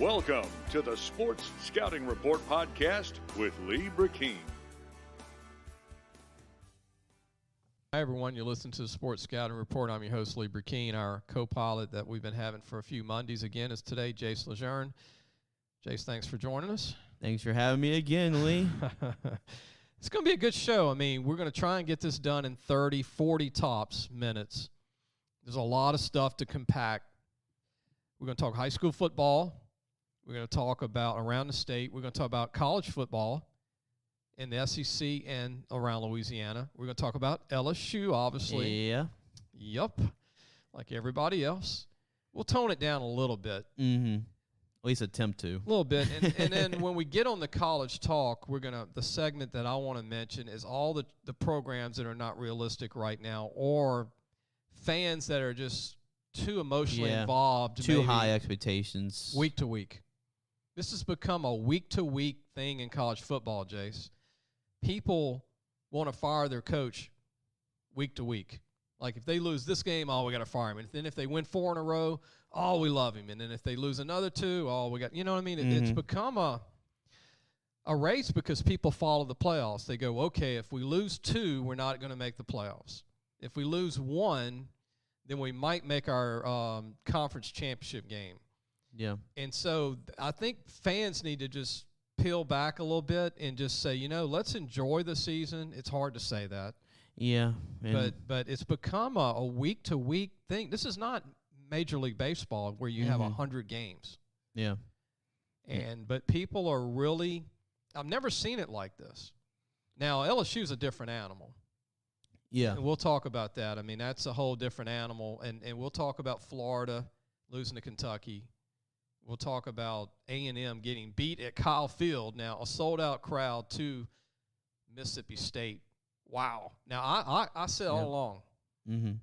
Welcome to the Sports Scouting Report podcast with Lee Brecheen. Hi, everyone. You're listening to the Sports Scouting Report. I'm your host, Lee Brecheen. Our co-pilot that we've been having for a few Mondays again is today, Jace LeJeune. Jace, thanks for joining us. Thanks for having me again, Lee. It's going to be a good show. I mean, we're going to try and get this done in 30, 40 tops minutes. There's a lot of stuff to compact. We're going to talk high school football. We're going to talk about around the state. We're going to talk about college football in the SEC and around Louisiana. We're going to talk about LSU, obviously. Yeah. Yep. Like everybody else. We'll tone it down a little bit. Mm-hmm. At least attempt to. A little bit. And then when we get on the college talk, the segment that I want to mention is all the programs that are not realistic right now, or fans that are just too emotionally involved. Too high expectations. Week to week. This has become a week-to-week thing in college football, Jace. People want to fire their coach week to week. Like if they lose this game, we got to fire him. And then if they win 4 in a row, we love him. And then if they lose another 2, we got, you know what I mean? It's become a race because people follow the playoffs. They go, okay, if we lose 2, we're not going to make the playoffs. If we lose 1, then we might make our conference championship game. Yeah. And so I think fans need to just peel back a little bit and just say, let's enjoy the season. It's hard to say that. Yeah. But it's become a week-to-week thing. This is not Major League Baseball where you have 100 games. Yeah. But people are really – I've never seen it like this. Now, LSU is a different animal. Yeah. And we'll talk about that. I mean, that's a whole different animal. And we'll talk about Florida losing to Kentucky. We'll talk about A&M getting beat at Kyle Field. Now, a sold-out crowd to Mississippi State. Wow. Now, I said all along, and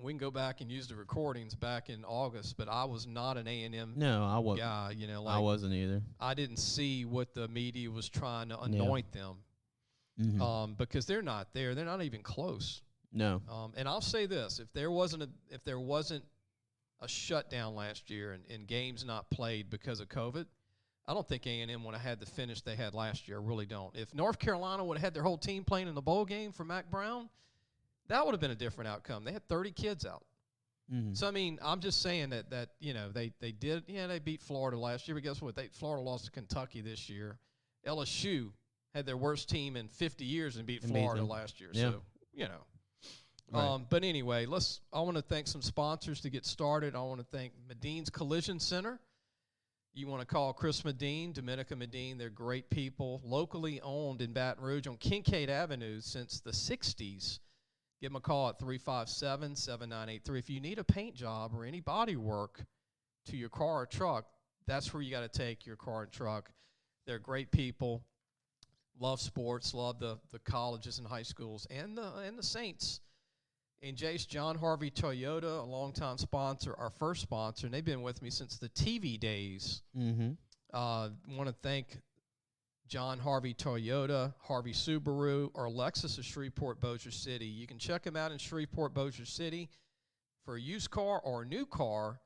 we can go back and use the recordings back in August, but I was not an A&M guy. I wasn't either. I didn't see what the media was trying to anoint them because they're not there. They're not even close. No. And I'll say this: if there wasn't a shutdown last year and games not played because of COVID, I don't think A&M would have had the finish they had last year. I really don't. If North Carolina would have had their whole team playing in the bowl game for Mac Brown, that would have been a different outcome. They had 30 kids out. So, I mean, I'm just saying that they did. Yeah, they beat Florida last year, but guess what? Florida lost to Kentucky this year. LSU had their worst team in 50 years and beat Florida last year. Yeah. So, Right. But anyway, I want to thank some sponsors to get started. I want to thank Medine's Collision Center. You want to call Chris Medine, Dominica Medine. They're great people, locally owned in Baton Rouge on Kincaid Avenue since the 60s. Give them a call at 357-7983. If you need a paint job or any body work to your car or truck, that's where you got to take your car and truck. They're great people, love sports, love the colleges and high schools, and the Saints. And Jace, John Harvey Toyota, a longtime sponsor, our first sponsor, and they've been with me since the TV days. Want to thank John Harvey Toyota, Harvey Subaru, or Lexus of Shreveport, Bossier City. You can check them out in Shreveport, Bossier City. For a used car or a new car,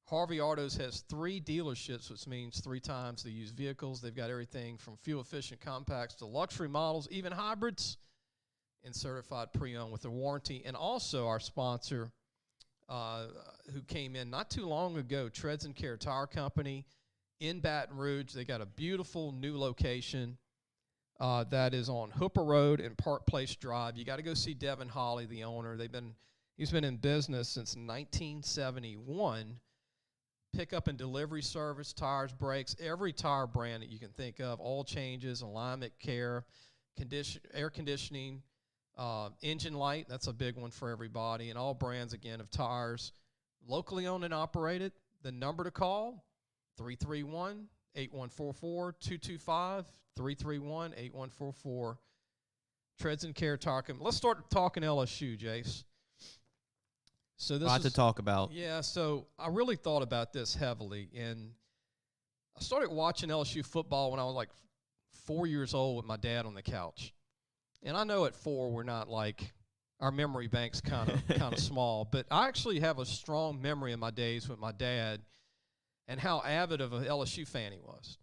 Harvey Autos has 3 dealerships, which means 3 times the used vehicles. They've got everything from fuel-efficient compacts to luxury models, even hybrids, and certified pre-owned with a warranty. And also our sponsor who came in not too long ago, Treads and Care Tire Company in Baton Rouge. They got a beautiful new location that is on Hooper Road and Park Place Drive. You got to go see Devin Holly, the owner. He's been in business since 1971. Pickup and delivery service, tires, brakes, every tire brand that you can think of, oil changes, alignment care, air conditioning, engine light, that's a big one for everybody, and all brands, again, of tires. Locally owned and operated. The number to call, 331-8144, 225-331-8144. Treads and Care Tire Company. Let's start talking LSU, Jace. So this to talk about. Yeah, so I really thought about this heavily, and I started watching LSU football when I was like 4 years old with my dad on the couch. And I know at 4 we're not like our memory bank's kind of small, but I actually have a strong memory of my days with my dad and how avid of an LSU fan he was.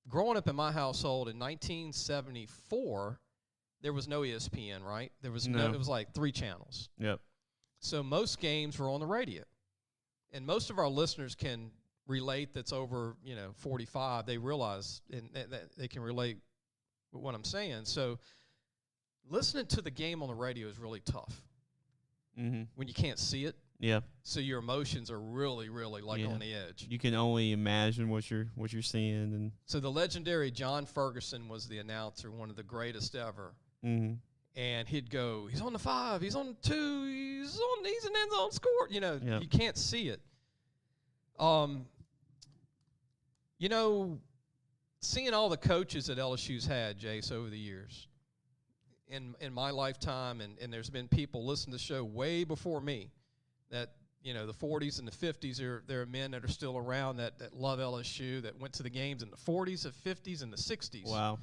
Growing up in my household in 1974, there was no ESPN, right? There was no. It was like 3 channels. Yep. So most games were on the radio. And most of our listeners can relate that's over, 45. They realize and they can relate with what I'm saying. So listening to the game on the radio is really tough when you can't see it. Yeah. So your emotions are really, really on the edge. You can only imagine what you're seeing. And so the legendary John Ferguson was the announcer, one of the greatest ever. Mm-hmm. And he'd go, he's on the 5, he's on the 2, he's an end zone score. You can't see it. Seeing all the coaches that LSU's had, Jace, over the years, in my lifetime, and there's been people listening to the show way before me that, the 40s and the 50s, there are men that are still around that love LSU, that went to the games in the 40s, the 50s, and the 60s. Wow.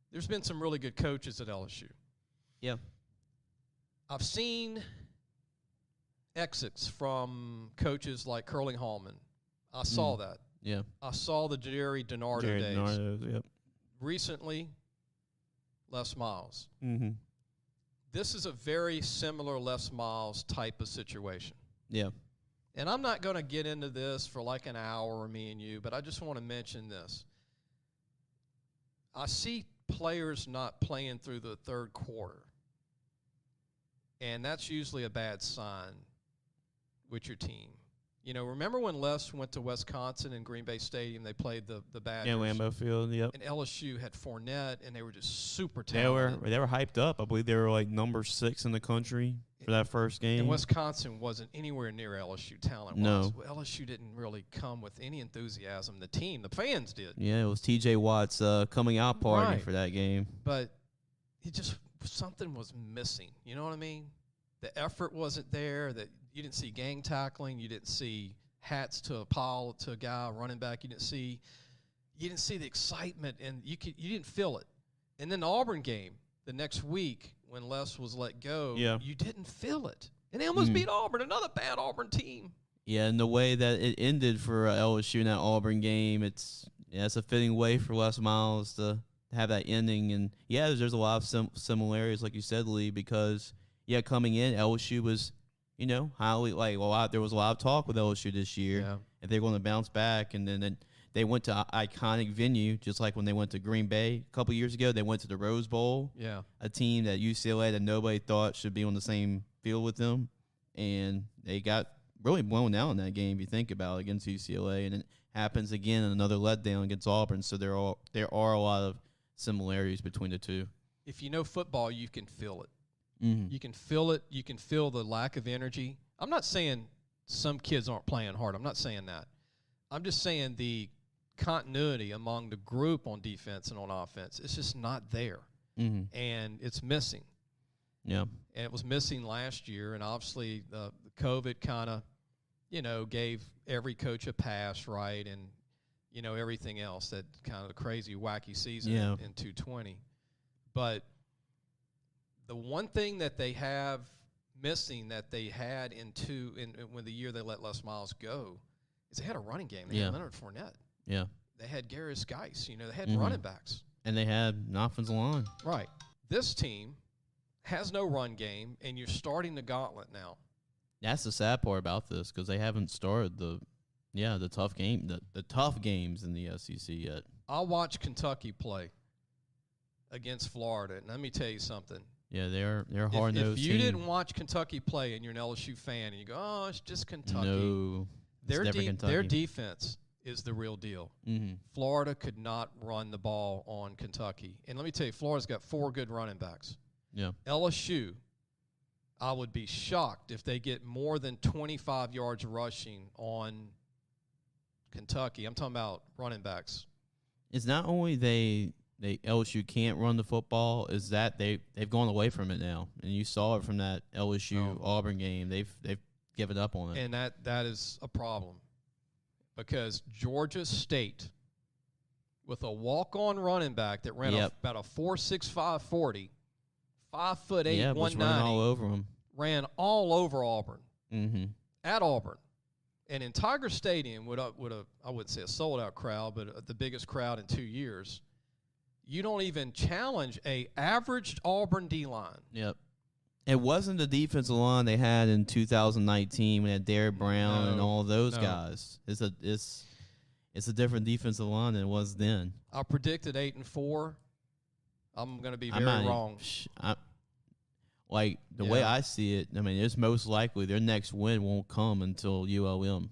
There's been some really good coaches at LSU. Yeah. I've seen exits from coaches like Curling Hallman. I saw that. Yeah. I saw the Jerry DiNardo days. DiNardo, yep. Recently, Les Miles. Mm-hmm. This is a very similar Les Miles type of situation. Yeah. And I'm not going to get into this for like an hour, me and you, but I just want to mention this. I see players not playing through the third quarter, and that's usually a bad sign with your team. Remember when Les went to Wisconsin and Green Bay Stadium, they played the Badgers? Yeah, Lambeau Field, yep. And LSU had Fournette, and they were just super talented. They were hyped up. I believe they were like number 6 in the country for that first game. And Wisconsin wasn't anywhere near LSU talent-wise. No. LSU didn't really come with any enthusiasm. The team, the fans did. Yeah, it was T.J. Watt's coming out party for that game. But something was missing. You know what I mean? The effort wasn't there. That you didn't see gang tackling. You didn't see hats to a pile to a guy running back. You didn't see the excitement, and you didn't feel it. And then the Auburn game the next week when Les was let go, you didn't feel it. And they almost beat Auburn, another bad Auburn team. Yeah, and the way that it ended for LSU in that Auburn game, it's a fitting way for Les Miles to have that ending. And, there's a lot of similarities, like you said, Lee, because, coming in, LSU was, highly, there was a lot of talk with LSU this year. If they're going to bounce back, and then they went to an iconic venue, just like when they went to Green Bay a couple years ago. They went to the Rose Bowl, a team that UCLA that nobody thought should be on the same field with them, and they got really blown out in that game, if you think about it, against UCLA, and it happens again in another letdown against Auburn. So there are a lot of similarities between the two. If you know football, you can feel it. Mm-hmm. You can feel it. You can feel the lack of energy. I'm not saying some kids aren't playing hard. I'm not saying that. I'm just saying the continuity among the group on defense and on offense, it's just not there. Mm-hmm. And it's missing. Yeah. And it was missing last year, and obviously the COVID kind of, gave every coach a pass, right, and, everything else, that kind of crazy, wacky season in 220. But the one thing that they have missing that they had when the year they let Les Miles go is they had a running game. They had Leonard Fournette. Yeah. They had Garris Geis. They had running backs. And they had an offensive line. Right. This team has no run game, and you're starting the gauntlet now. That's the sad part about this, because they haven't started the tough games in the SEC yet. I watched Kentucky play against Florida, and let me tell you something. Yeah, they're hard-nosed. If you didn't watch Kentucky play and you're an LSU fan, and you go, "Oh, it's just Kentucky," no, their defense is the real deal. Mm-hmm. Florida could not run the ball on Kentucky, and let me tell you, Florida's got 4 good running backs. Yeah, LSU, I would be shocked if they get more than 25 yards rushing on Kentucky. I'm talking about running backs. It's not only LSU can't run the football, is that they've gone away from it now, and you saw it from that LSU Auburn game. They've given up on it, and that is a problem, because Georgia State, with a walk-on running back that ran about a 4.65 40, 5'8", 190, all over them. ran all over Auburn. Mm-hmm. At Auburn. And in Tiger Stadium, with a I wouldn't say a sold-out crowd, but the biggest crowd in 2 years, you don't even challenge a averaged Auburn D-line. Yep. It wasn't the defensive line they had in 2019 when they had Derrick Brown and all those guys. It's a different defensive line than it was then. I predicted 8-4. I'm going to be very wrong. The way I see it, I mean, it's most likely their next win won't come until ULM.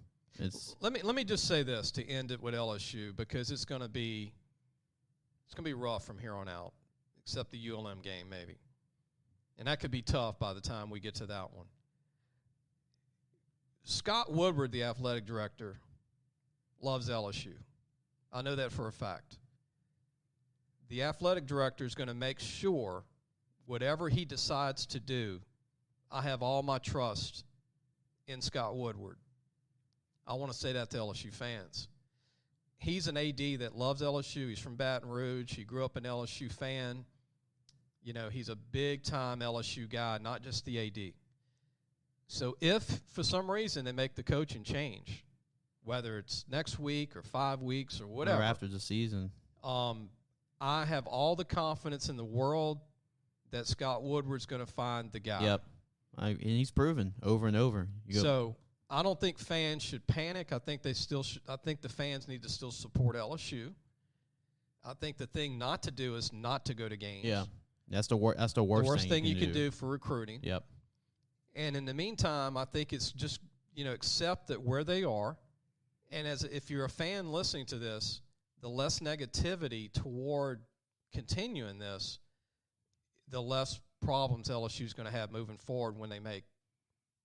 Let me just say this to end it with LSU, because it's going to be rough from here on out, except the ULM game maybe. And that could be tough by the time we get to that one. Scott Woodward, the athletic director, loves LSU. I know that for a fact. The athletic director is going to make sure whatever he decides to do, I have all my trust in Scott Woodward. I want to say that to LSU fans. He's an AD that loves LSU. He's from Baton Rouge. He grew up an LSU fan. You know, he's a big-time LSU guy, not just the AD. So if, for some reason, they make the coaching change, whether it's next week or 5 weeks or whatever. Or after the season. I have all the confidence in the world that Scott Woodward's going to find the guy. Yep. And he's proven over and over. So I don't think fans should panic. I think they still should. I think the fans need to still support LSU. I think the thing not to do is not to go to games. Yeah. That's the worst thing you can do for recruiting. Yep. And in the meantime, I think it's just, accept that where they are. And if you're a fan listening to this, the less negativity toward continuing this, the less problems LSU's going to have moving forward when they make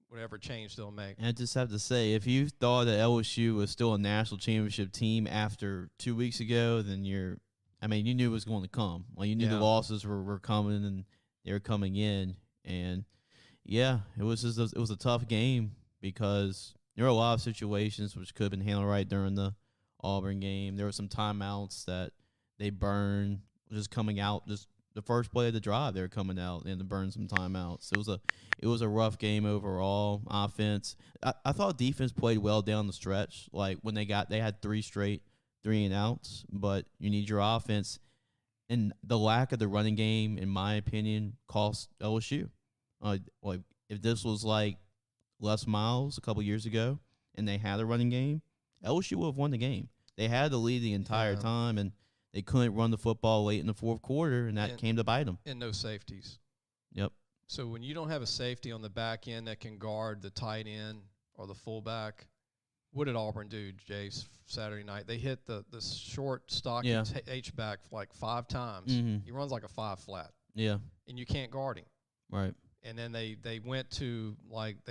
whatever change they'll make. And I just have to say, if you thought that LSU was still a national championship team after 2 weeks ago, then you knew it was going to come. Well, you knew the losses were coming and they were coming in. And, yeah, it was a tough game because there were a lot of situations which could have been handled right during the Auburn game. There were some timeouts that they burned just coming out, just the first play of the drive, they were coming out and to burn some timeouts. It was a rough game overall. Offense, I thought defense played well down the stretch. Like when they had 3 straight 3-and-outs, but you need your offense. And the lack of the running game, in my opinion, cost LSU. Like if this was like Les Miles a couple years ago and they had a running game, LSU would have won the game. They had the lead the entire time, and they couldn't run the football late in the fourth quarter, and that came to bite them. And no safeties. Yep. So when you don't have a safety on the back end that can guard the tight end or the fullback, what did Auburn do, Jace, Saturday night? They hit the short, stocky H-back like 5 times. Mm-hmm. He runs like a 5-flat. Yeah. And you can't guard him. Right. And then they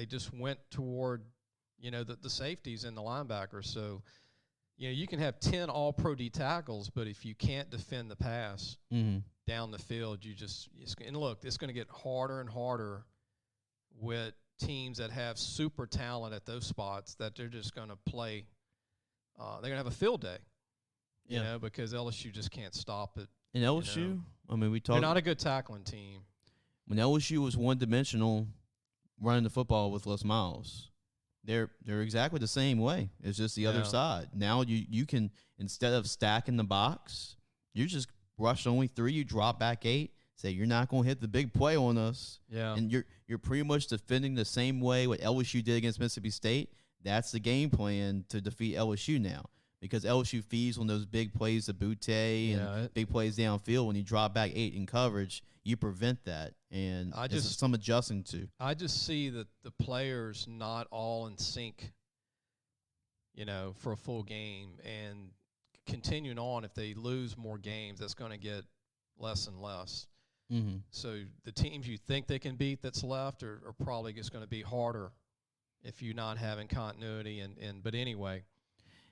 just went toward, the safeties and the linebackers. So, you can have 10 all-pro D tackles, but if you can't defend the pass down the field, and look, it's going to get harder and harder with teams that have super talent at those spots that they're just going to play. They're going to have a field day, because LSU just can't stop it. And LSU, they're not a good tackling team. When LSU was one-dimensional running the football with Les Miles, they're exactly the same way. It's just the other side. Now you can, instead of stacking the box, you just rush only 3, you drop back 8, say you're not going to hit the big play on us. Yeah. And you're pretty much defending the same way what LSU did against Mississippi State. That's the game plan to defeat LSU now. Because LSU feeds on those big plays to Butte and big plays downfield. When you drop back 8 in coverage, you prevent that. And it's some adjusting to. I just see that the players not all in sync, for a full game. And continuing on, if they lose more games, that's going to get less and less. Mm-hmm. So the teams you think they can beat that's left are probably just going to be harder if you're not having continuity. But anyway.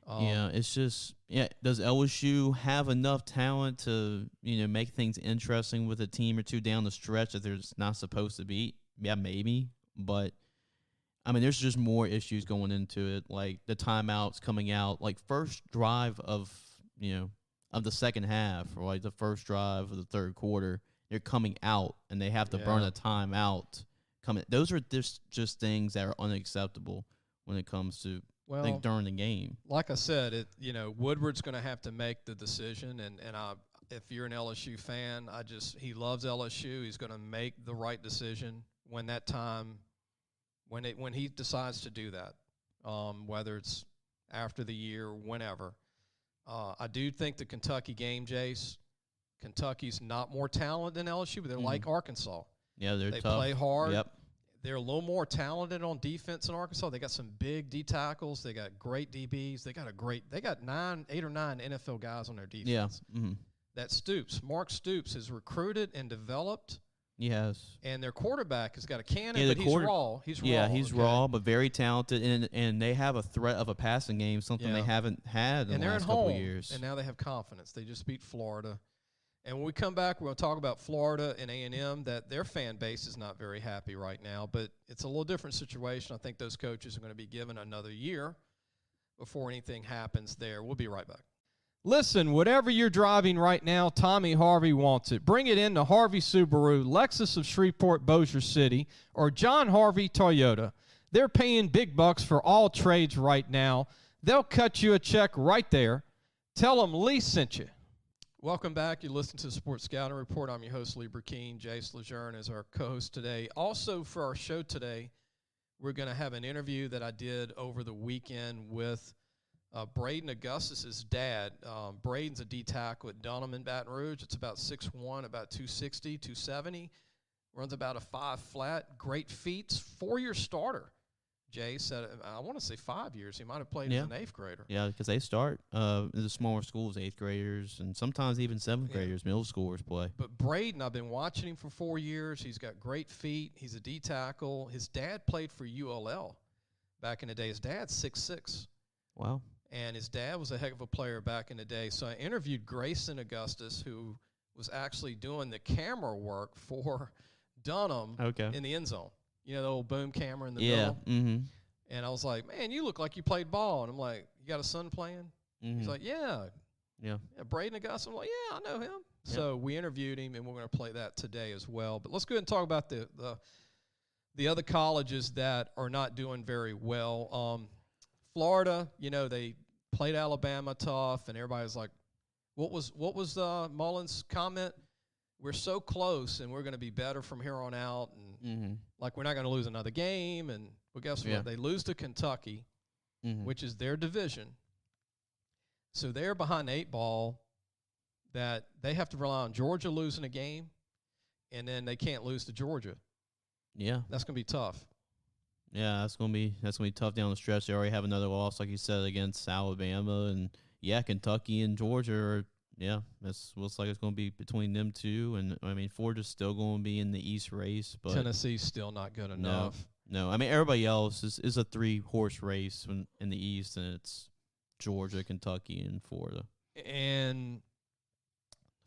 It's just, does LSU have enough talent to, make things interesting with a team or two down the stretch that they're just not supposed to beat? Yeah, maybe. But, there's just more issues going into it, like the timeouts coming out, like first drive of the second half or like the first drive of the third quarter, they're coming out and they have to burn a timeout. Those are just things that are unacceptable when it comes to Well, I think during the game. Like I said, Woodward's going to have to make the decision, and if you're an LSU fan, he loves LSU. He's going to make the right decision when he decides to do that, whether it's after the year, whenever. I do think the Kentucky game, Jace, Kentucky's not more talented than LSU, but they're like Arkansas. Yeah, they tough. play hard. Yep. They're a little more talented on defense in Arkansas. They got some big D tackles. They got great DBs. They got 8 or 9 NFL guys on their defense. Yeah. Mm-hmm. That Mark Stoops is recruited and developed. He has. And their quarterback has got a cannon, but he's raw. He's raw. Yeah, he's raw, but very talented, and they have a threat of a passing game, something they haven't had in the last couple of years. And now they have confidence. They just beat Florida. And when we come back, we're going to talk about Florida and A&M, that their fan base is not very happy right now, but it's a little different situation. I think those coaches are going to be given another year before anything happens there. We'll be right back. Listen, whatever you're driving right now, Tommy Harvey wants it. Bring it in to Harvey Subaru, Lexus of Shreveport, Bossier City, or John Harvey Toyota. They're paying big bucks for all trades right now. They'll cut you a check right there. Tell them Lee sent you. Welcome back. You listen to the Sports Scouting Report. I'm your host, Lee Brecheen. Jace LeJeune is our co-host today. Also, for our show today, we're going to have an interview that I did over the weekend with Braden Augustus' dad. Braden's a D tackle at Dunham in Baton Rouge. It's about 6'1", about 260, 270. Runs about a 5 flat. Great feats. 4-year starter. Jay said, I want to say 5 years. He might have played as an 8th grader. Yeah, because they start in the smaller schools, 8th graders, and sometimes even 7th graders, middle schoolers play. But Braden, I've been watching him for 4 years. He's got great feet. He's a D tackle. His dad played for ULL back in the day. His dad's 6'6". Wow. And his dad was a heck of a player back in the day. So I interviewed Grayson Augustus, who was actually doing the camera work for Dunham in the end zone. You know, the old boom camera in the middle? Yeah. Mm-hmm. And I was like, man, you look like you played ball. And I'm like, you got a son playing? Mm-hmm. He's like, yeah. Braden Augustus. I'm like, yeah, I know him. Yep. So we interviewed him, and we're going to play that today as well. But let's go ahead and talk about the other colleges that are not doing very well. Florida, they played Alabama tough, and everybody's like, what was Mullen's comment? We're so close, and we're going to be better from here on out, and we're not going to lose another game. And well, guess what? They lose to Kentucky, which is their division. So they're behind the 8 ball that they have to rely on Georgia losing a game, and then they can't lose to Georgia. Yeah, that's going to be tough. Yeah, that's gonna be tough down the stretch. They already have another loss, like you said, against Alabama, and Kentucky and Georgia are. Yeah, looks like it's going to be between them two. And, I mean, Florida's still going to be in the East race. But Tennessee's still not good enough. No. I mean, everybody else is a 3-horse race in the East, and it's Georgia, Kentucky, and Florida. And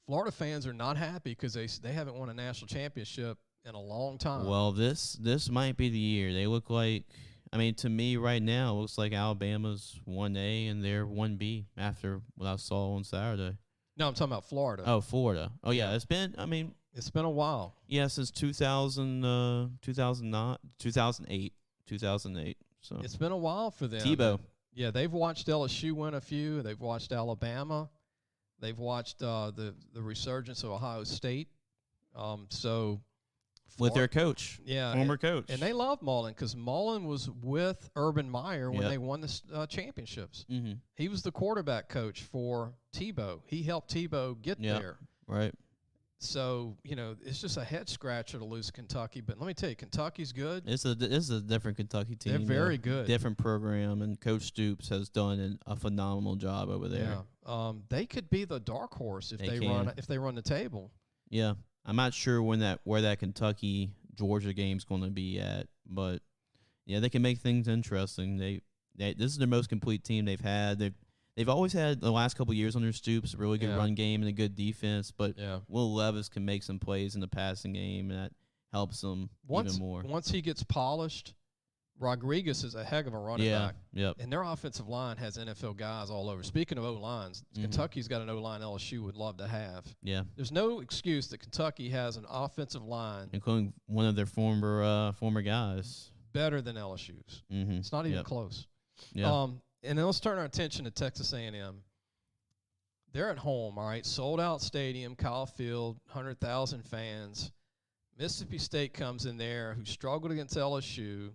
Florida fans are not happy because they haven't won a national championship in a long time. Well, this might be the year. They look like – I mean, to me right now, it looks like Alabama's 1A and they're 1B after what I saw on Saturday. No, I'm talking about Florida. Oh, Florida. Oh, yeah. It's been a while. Yeah, since 2009, 2008. So it's been a while for them. Tebow. Yeah, they've watched LSU win a few. They've watched Alabama. They've watched the resurgence of Ohio State. With their coach, former coach. And they love Mullen because Mullen was with Urban Meyer when they won the championships. Mm-hmm. He was the quarterback coach for Tebow. He helped Tebow get there. Right. So, it's just a head-scratcher to lose Kentucky. But let me tell you, Kentucky's good. It's a different Kentucky team. They're very good. Different program, and Coach Stoops has done a phenomenal job over there. Yeah. They could be the dark horse if they run the table. Yeah. I'm not sure where that Kentucky-Georgia game's going to be at, but they can make things interesting. This is their most complete team they've had. They've always had the last couple of years under Stoops a really good run game and a good defense, but Will Levis can make some plays in the passing game, and that helps them even more. Once he gets polished, Rodriguez is a heck of a running back. Yep. And their offensive line has NFL guys all over. Speaking of O-lines, Kentucky's got an O-line LSU would love to have. Yeah. There's no excuse that Kentucky has an offensive line. Including one of their former guys. Better than LSU's. Mm-hmm. It's not even close. Yeah. And then let's turn our attention to Texas A&M. They're at home, all right, sold-out stadium, Kyle Field, 100,000 fans. Mississippi State comes in there, who struggled against LSU,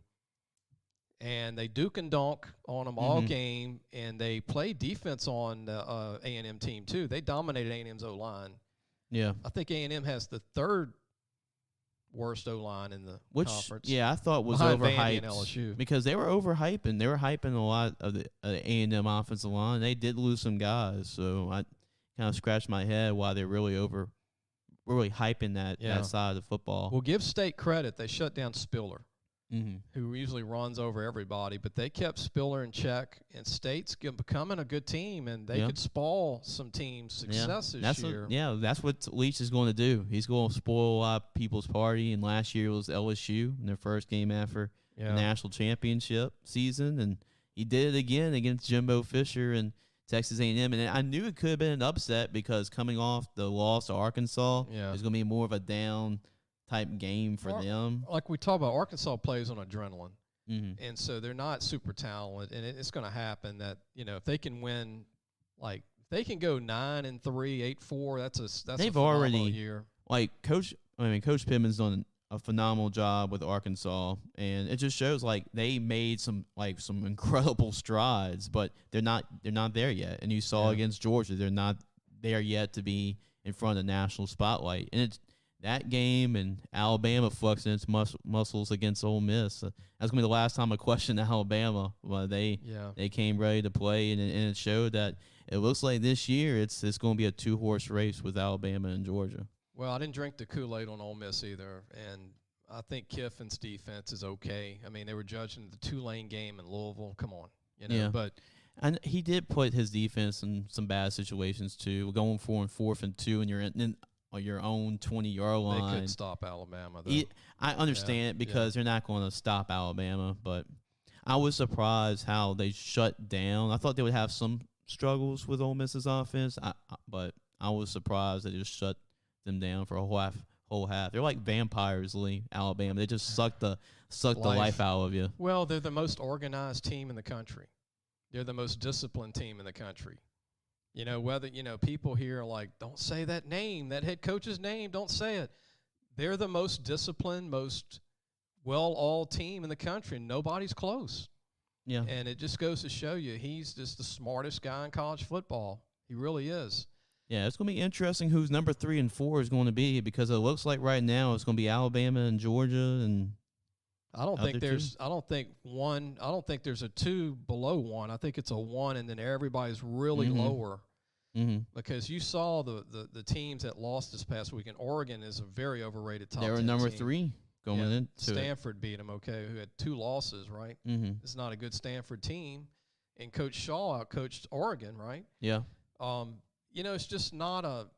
and they duke and donk on them all game, and they play defense on the A&M team too. They dominated A&M's O-line. Yeah. I think A&M has the third worst O-line in the conference. Yeah, I thought was behind Vandy overhyped and LSU. because they were overhyping. They were hyping a lot of the A&M offensive line. They did lose some guys, so I kind of scratched my head why they're really hyping that side of the football. Well, give State credit. They shut down Spiller, who usually runs over everybody, but they kept Spiller in check, and State's becoming a good team, and they could spoil some teams' success this year. That's what Leach is going to do. He's going to spoil a lot of people's party, and last year was LSU in their first game after the national championship season, and he did it again against Jimbo Fisher and Texas A&M, and I knew it could have been an upset because coming off the loss to Arkansas, it's going to be more of a down type game for them. Like we talk about, Arkansas plays on adrenaline, and so they're not super talented, and it's going to happen that, if they can win, like if they can go 9-3, 8-4, that's a phenomenal year. Like Coach Pittman's done a phenomenal job with Arkansas, and it just shows like they made some incredible strides, but they're not there yet. And you saw against Georgia, they're not there yet to be in front of the national spotlight. And it's that game and Alabama flexing its muscles against Ole Miss. That's gonna be the last time I question Alabama. But they came ready to play, and it showed that it looks like this year it's going to be a 2-horse race with Alabama and Georgia. Well, I didn't drink the Kool-Aid on Ole Miss either, and I think Kiffin's defense is okay. I mean, they were judging the Tulane game in Louisville. Come on, but and he did put his defense in some bad situations too. Going for 4th and 2, and you're in your own 20-yard line. They couldn't stop Alabama, though. I understand it because they're not going to stop Alabama, but I was surprised how they shut down. I thought they would have some struggles with Ole Miss's offense, but I was surprised they just shut them down for a whole half. They're like vampires, Alabama. They just suck the life out of you. Well, they're the most organized team in the country. They're the most disciplined team in the country. People here are like, don't say that name, that head coach's name, don't say it. They're the most disciplined, most well-oiled team in the country, and nobody's close. Yeah. And it just goes to show you he's just the smartest guy in college football. He really is. Yeah, it's going to be interesting who's number 3 and 4 is going to be, because it looks like right now it's going to be Alabama and Georgia and I don't think there's a 2 below 1. I think it's a 1, and then everybody's really lower. Because you saw the teams that lost this past weekend. Oregon is a very overrated top 10 team. They were number team. 3 going into Stanford beat them, who had 2 losses, right? It's not a good Stanford team. And Coach Shaw outcoached Oregon, right? Yeah. It's just not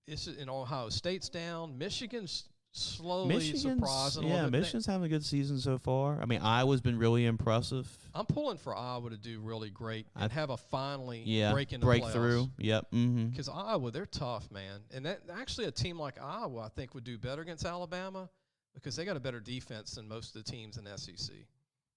it's in Ohio State's down. Michigan's slowly surprising. Yeah, Michigan's having a good season so far. I mean, Iowa's been really impressive. I'm pulling for Iowa to do really great and have a breakthrough. Playoffs. Yep. Because Iowa, they're tough, man. And that actually a team like Iowa, I think, would do better against Alabama because they got a better defense than most of the teams in the SEC.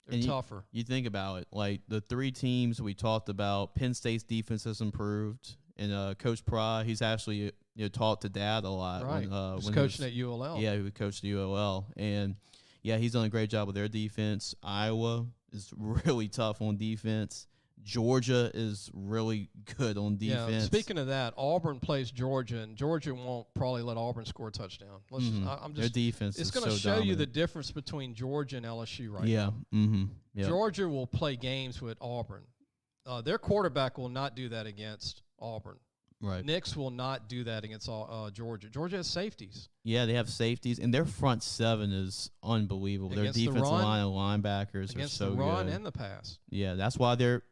They're tougher. You think about it, like the 3 teams we talked about, Penn State's defense has improved. And Coach Pry, he's actually taught to Dad a lot. Right. When coaching at ULL. Yeah, he coached at ULL. And, he's done a great job with their defense. Iowa is really tough on defense. Georgia is really good on defense. Yeah, speaking of that, Auburn plays Georgia, and Georgia won't probably let Auburn score a touchdown. Their defense is so dominant. It's going to show you the difference between Georgia and LSU right now. Yep. Georgia will play games with Auburn. Their quarterback will not do that against Auburn. Right. Nix will not do that against Georgia. Georgia has safeties. Yeah, they have safeties, and their front 7 is unbelievable. Their defensive line and linebackers are so good. Against the run and the pass. Yeah, that's why they're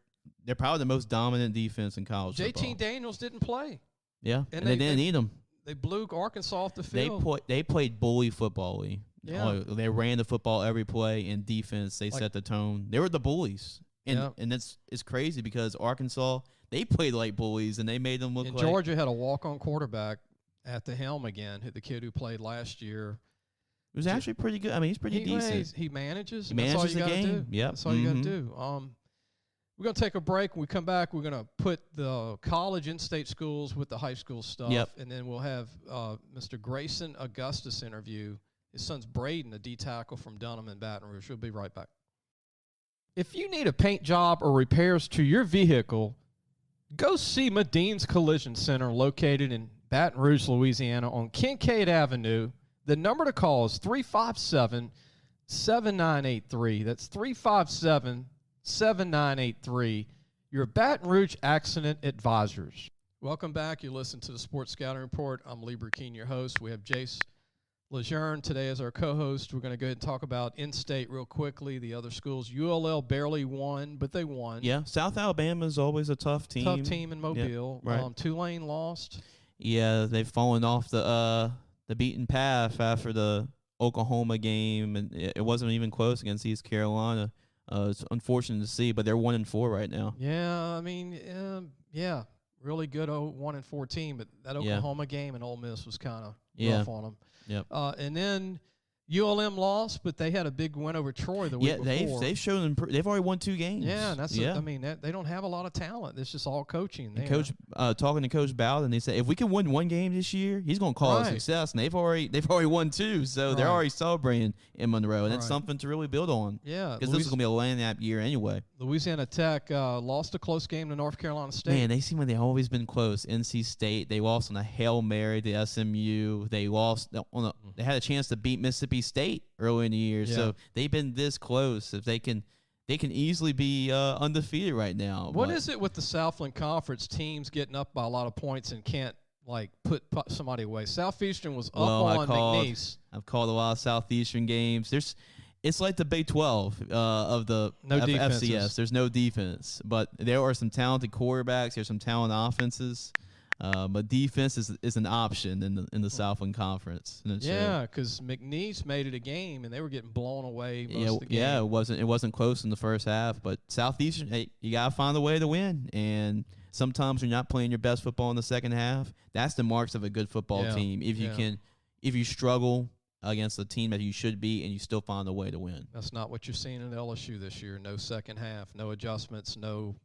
probably the most dominant defense in college football. JT Daniels didn't play. Yeah, and they didn't need him. They blew Arkansas off the field. They played bully football. Yeah. They ran the football every play. In defense, they set the tone. They were the bullies. And it's crazy because Arkansas, they played like bullies, and they made them look like. Georgia had a walk-on quarterback at the helm again, the kid who played last year. It was actually pretty good. I mean, he's pretty decent. He manages. He manages the game. Yep. That's all you got to do. We're going to take a break. When we come back, we're going to put the college in-state schools with the high school stuff. Yep. And then we'll have Mr. Grayson Augustus interview. His son's Braden, a D-tackle from Dunham and Baton Rouge. We'll be right back. If you need a paint job or repairs to your vehicle, go see Medine's Collision Center located in Baton Rouge, Louisiana on Kincaid Avenue. The number to call is 357-7983. That's 357-7983. Your Baton Rouge Accident Advisors. Welcome back. You listen to the Sports Scouting Report. I'm Lee Brecheen, your host. We have Jace LeJeune today as our co-host. We're going to go ahead and talk about in-state real quickly. The other schools, ULL barely won, but they won. Yeah, South Alabama is always a tough team. Tough team in Mobile. Yeah, right. Tulane lost. Yeah, they've fallen off the beaten path after the Oklahoma game, and it wasn't even close against East Carolina. It's unfortunate to see, but they're 1-4 right now. Yeah, I mean, really good 1-4 team, but that Oklahoma game and Ole Miss was kind of rough on them. Yep. And then ULM lost, but they had a big win over Troy the week before. They've shown they've already won 2 games. Yeah, and I mean, they don't have a lot of talent. It's just all coaching. There. Coach, talking to Coach Bowden, they said if we can win 1 game this year, he's going to call it success. And they've already won 2, so they're already celebrating in Monroe, and that's something to really build on. Yeah, because this is going to be a land-up year anyway. Louisiana Tech lost a close game to North Carolina State. Man, they seem like they've always been close. NC State, they lost on a Hail Mary to SMU. They lost they had a chance to beat Mississippi State early in the year, so they've been this close. If they can easily be undefeated right now. What is it with the Southland Conference teams getting up by a lot of points and can't put somebody away? Southeastern was up on McNeese. I've called a lot of Southeastern games. It's like the Big 12 of the FCS. There's no defense, but there are some talented quarterbacks. There's some talented offenses. But defense is an option in the Southland Conference. Yeah, because McNeese made it a game, and they were getting blown away most of the game. Yeah, it wasn't close in the first half. But Southeastern, hey, you gotta find a way to win. And sometimes you're not playing your best football in the second half. That's the marks of a good football team. If you struggle against the team that you should be, and you still find a way to win. That's not what you're seeing in LSU this year. No second half, no adjustments, no.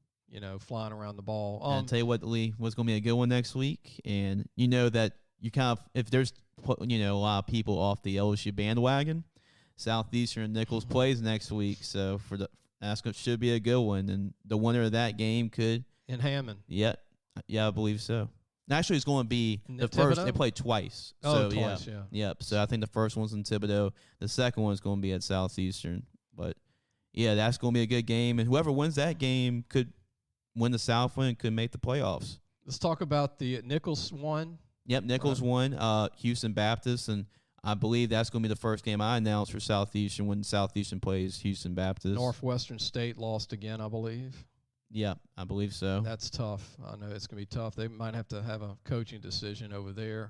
Flying around the ball. I'll tell you what, Lee, what's going to be a good one next week. And you know that you kind of, if there's, a lot of people off the LSU bandwagon, Southeastern and Nichols plays next week. So that should be a good one. And the winner of that game could. In Hammond. Yeah, I believe so. Actually, it's going to be the first. They played twice. Oh, so, twice, yeah. Yep. So I think the first one's in Thibodaux. The second one's going to be at Southeastern. But, yeah, that's going to be a good game. And whoever wins that game could win the Southland, could make the playoffs. Let's talk about the Nichols one. Yep, Nichols won. Houston Baptist, and I believe that's going to be the first game I announced for Southeastern when Southeastern plays Houston Baptist. Northwestern State lost again, I believe. Yeah, I believe so. That's tough. I know it's going to be tough. They might have to have a coaching decision over there.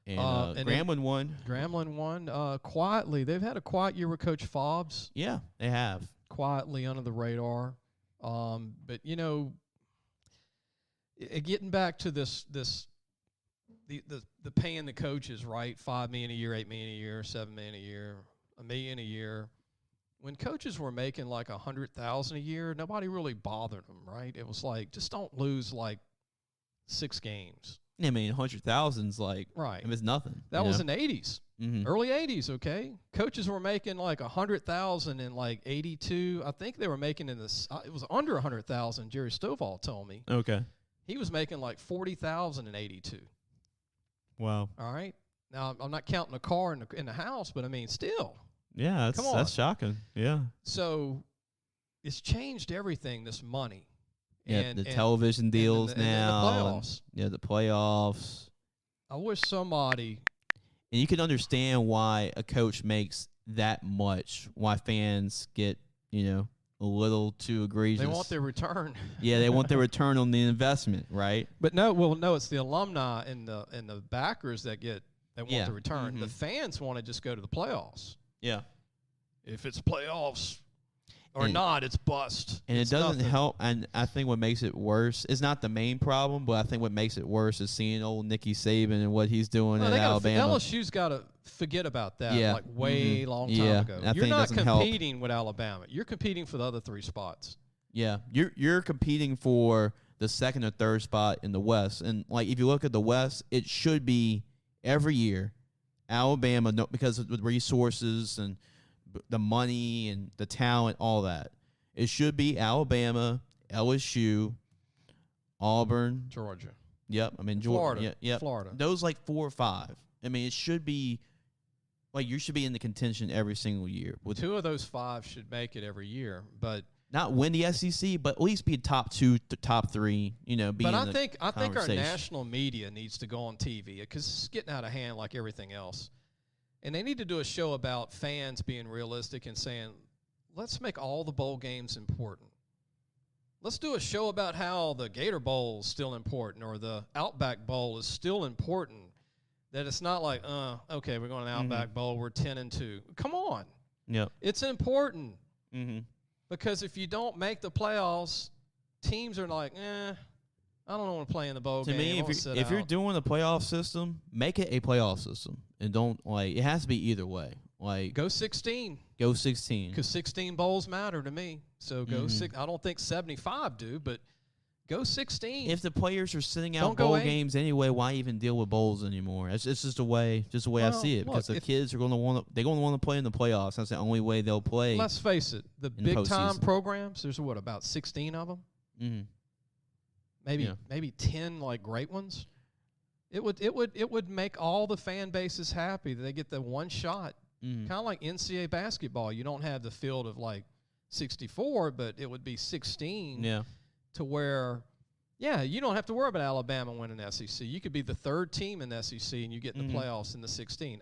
And Grambling won. Grambling won quietly. They've had a quiet year with Coach Fobbs. Yeah, they have. Quietly under the radar. But getting back to the paying the coaches, right? $5 million a year, $8 million a year, $7 million a year, $1 million a year. When coaches were making like $100,000 a year, nobody really bothered them, right? It was like, just don't lose 6 games. I mean, 100,000's right. It was nothing. That was in the 80s. Mm-hmm. Early 80s, okay? Coaches were making $100,000 in 82. I think they were making it was under $100,000, Jerry Stovall told me. Okay. He was making $40,000 in 82. Wow. All right? Now, I'm not counting a car in the house, but I mean, still. Yeah, that's shocking. Yeah. So it's changed everything, this money. Yeah, the television deals now. And the playoffs. The playoffs. I wish somebody. And you can understand why a coach makes that much, why fans get, a little too egregious. They want their return. Yeah, they want their return on the investment, right? But no, it's the alumni and the backers that want the return. Mm-hmm. The fans want to just go to the playoffs. Yeah. If it's playoffs or not, it's bust. And it doesn't help. And I think what makes it worse is not the main problem, but I think what makes it worse is seeing old Nicky Saban and what he's doing at Alabama. LSU's got to forget about that long time ago. You're not competing with Alabama. You're competing for the other 3 spots. Yeah, you're competing for the second or third spot in the West. And, like, if you look at the West, it should be every year Alabama, because of the resources and the money and the talent, all that. It should be Alabama, LSU, Auburn. Georgia. Yep. I mean, Florida. Yeah, yep. Florida. Those, like, 4 or 5. I mean, it should be, like, you should be in the contention every single year. With 2 of those 5 should make it every year, but not win the SEC, but at least be top 2, top 3. You know, be. But in I think our conversation. national media needs to go on TV because it's getting out of hand like everything else, and they need to do a show about fans being realistic and saying, let's make all the bowl games important. Let's do a show about how the Gator Bowl is still important or the Outback Bowl is still important. That it's not like, okay, we're going to Outback Bowl, we're 10-2. Come on. Yep. It's important. Mm-hmm. Because if you don't make the playoffs, teams are like, I don't want to play in the bowl game. To me, if you're doing the playoff system, make it a playoff system. And don't, like, it has to be either way. Like, go 16. Go 16. Because 16 bowls matter to me. So go 6. I don't think 75 do, but go 16. If the players are sitting out bowl games anyway, why even deal with bowls anymore? It's just the way I see it. Because the kids are going to want to play in the playoffs. That's the only way they'll play. Let's face it, the big time programs. There's about 16 of them. Mm-hmm. Maybe 10 like great ones. It would make all the fan bases happy that they get the one shot. Kind of like NCAA basketball. You don't have the field of like 64, but it would be 16. Yeah. To where, you don't have to worry about Alabama winning SEC. You could be the 3rd team in the SEC and you get in the playoffs in the 16.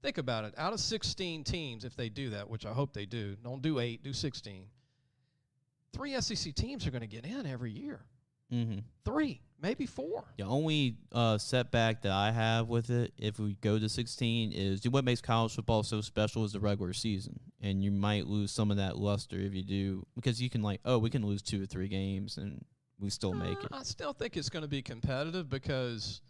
Think about it. Out of 16 teams, if they do that, which I hope they do, don't do 8, do 16. 3 SEC teams are going to get in every year. 3, maybe 4. The only setback that I have with it, if we go to 16, is what makes college football so special is the regular season. And you might lose some of that luster if you do, because you can we can lose 2 or 3 games and we still make it. I still think it's going to be competitive because,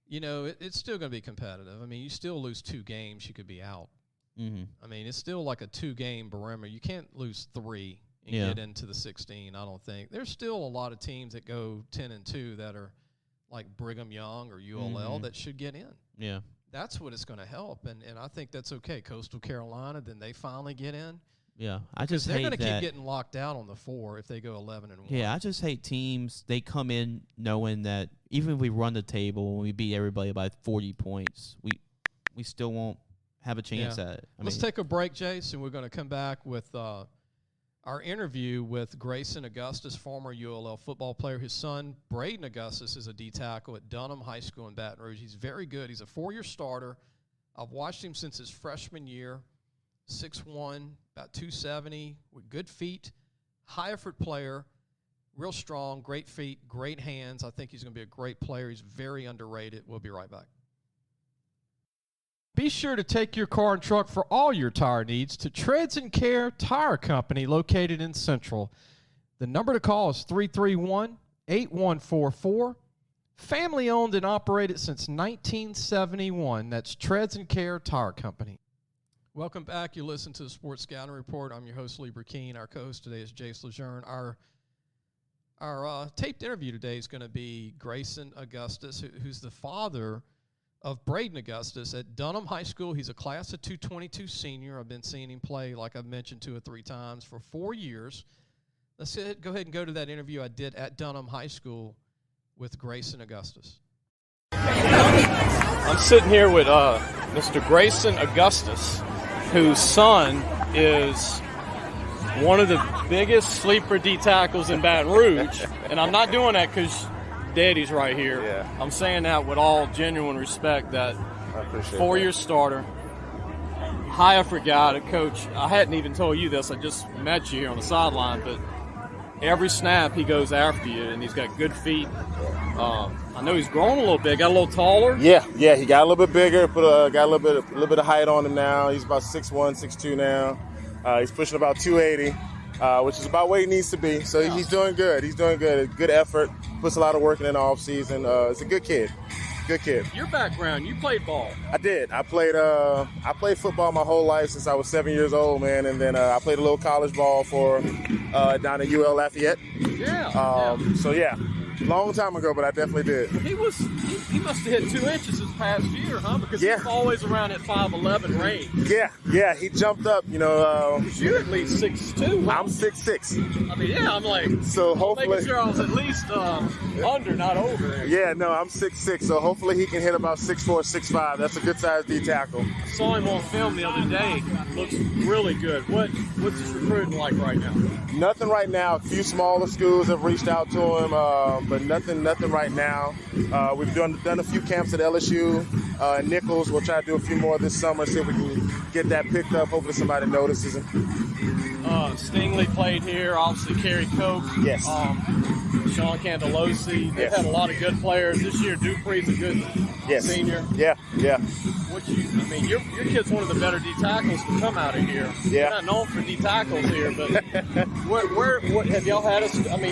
it's still going to be competitive. I mean, you still lose 2 games, you could be out. I mean, it's still like a 2-game barometer. You can't lose 3. And get into the 16, I don't think. There's still a lot of teams that go 10-2 that are like Brigham Young or ULL that should get in. Yeah. That's what it's going to help, and I think that's okay. Coastal Carolina, then they finally get in. Yeah, they're going to keep getting locked out on the 4 if they go 11-1. Yeah, I just hate teams. They come in knowing that even if we run the table and we beat everybody by 40 points, we still won't have a chance at it. Let's take a break, Jace, and we're going to come back with our interview with Grayson Augustus, former ULL football player. His son, Braden Augustus, is a D-tackle at Dunham High School in Baton Rouge. He's very good. He's a 4-year starter. I've watched him since his freshman year, 6'1", about 270, with good feet, high effort player, real strong, great feet, great hands. I think he's going to be a great player. He's very underrated. We'll be right back. Be sure to take your car and truck for all your tire needs to Treads and Care Tire Company located in Central. The number to call is 331-8144. Family owned and operated since 1971. That's Treads and Care Tire Company. Welcome back. You listen to the Sports Scouting Report. I'm your host, Brecheen. Our co-host today is Jace LeJeune. Our taped interview today is going to be Grayson Augustus, who's the father of Braden Augustus at Dunham High School. He's a class of 222 senior. I've been seeing him play, like I've mentioned, 2 or 3 times for 4 years. Let's go ahead and go to that interview I did at Dunham High School with Grayson Augustus. I'm sitting here with Mr. Grayson Augustus, whose son is one of the biggest sleeper D tackles in Baton Rouge. And I'm not doing that because Daddy's right here. Yeah. I'm saying that with all genuine respect, that 4-year starter, high effort guy to coach. I hadn't even told you this. I just met you here on the sideline, but every snap he goes after you, and he's got good feet. I know he's grown a little bit, got a little taller. Yeah, he got a little bit bigger. Got a little bit of height on him now. He's about 6'1", 6'2" now. He's pushing about 280. Which is about where he needs to be. So he's doing good. He's doing good. Good effort. Puts a lot of work in the off season. It's a good kid. Good kid. Your background, you played ball. I did. I played football my whole life since I was 7 years old, man. And then I played a little college ball for down at UL Lafayette. Yeah. So, yeah. Long time ago, but I definitely did. He must have hit 2 inches this past year, huh? Because he's always around that 5'11" range. Yeah, he jumped up, You're at least 6'2". I'm 6'6". I mean, yeah, I'm like, so hopefully, making sure I was at least under, not over. Yeah, no, I'm 6'6", so hopefully he can hit about 6'4", 6'5". That's a good size D tackle. I saw him on film the other day. Looks really good. What's his recruiting like right now? Nothing right now. A few smaller schools have reached out to him, but nothing right now. We've done a few camps at LSU and Nichols. We'll try to do a few more this summer, see if we can get that picked up. Hopefully somebody notices him. Stingley played here. Obviously, Kerry Coke. Yes. Sean Candelosi. They've had a lot of good players this year. Dupree's a good senior. Yeah. Your kid's one of the better D tackles to come out of here. Yeah. We're not known for D tackles here, but what have y'all had?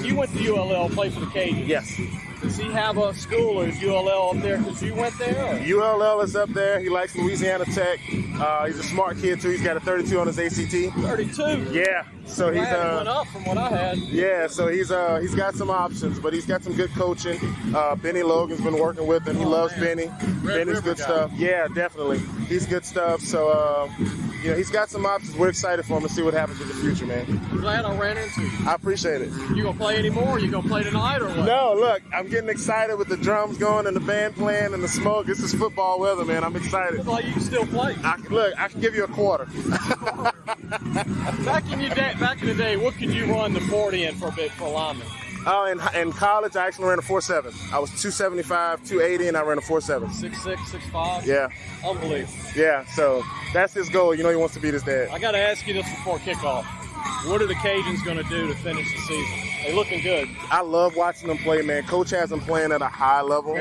You went to ULL, play for the Cajuns. Yes. Does he have a school, or is ULL up there because you went there? Or? ULL is up there. He likes Louisiana Tech. He's a smart kid too. He's got a 32 on his ACT. 32. Yeah. So he's went up from what I had. Yeah. So he's got some options, but he's got some good coaching. Benny Logan's been working with him. He loves Benny. Benny's good stuff. Yeah, definitely. He's good stuff. So he's got some options. We're excited for him to see what happens in the future, man. I'm glad I ran into you. I appreciate it. You gonna play anymore? You gonna play tonight or what? No, look, I'm getting excited with the drums going and the band playing and the smoke. This is football weather, man. I'm excited. Looks like you can still play. I can give you a quarter. Back in the day, what could you run the 40 in for a lineman? Oh, in college, I actually ran a 4.7. I was 275, 280, and I ran a 4.7. 6'6", 6'5"? Yeah. Unbelievable. Yeah, so that's his goal. He wants to beat his dad. I got to ask you this before kickoff. What are the Cajuns going to do to finish the season? They're looking good. I love watching them play, man. Coach has them playing at a high level.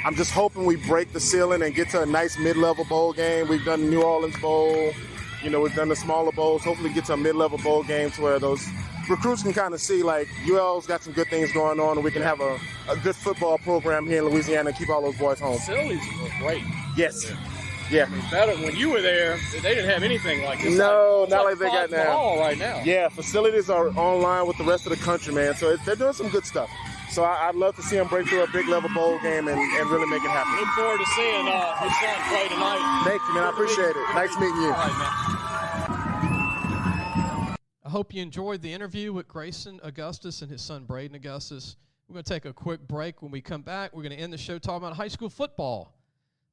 I'm just hoping we break the ceiling and get to a nice mid-level bowl game. We've done the New Orleans Bowl. We've done the smaller bowls. Hopefully get to a mid-level bowl game to where those recruits can kind of see, like, UL's got some good things going on, and we can have a good football program here in Louisiana and keep all those boys home. Facilities were great. Yes. Yeah. Better when you were there, they didn't have anything like this. No, not like they got now. Right now. Yeah, facilities are online with the rest of the country, man. So they're doing some good stuff. So I'd love to see them break through a big level bowl game and really make it happen. Look forward to seeing your son play tonight. Thank you, man. I appreciate it. Nice meeting you. All right, man. I hope you enjoyed the interview with Grayson Augustus and his son Braden Augustus. We're going to take a quick break. When we come back, we're going to end the show talking about high school football.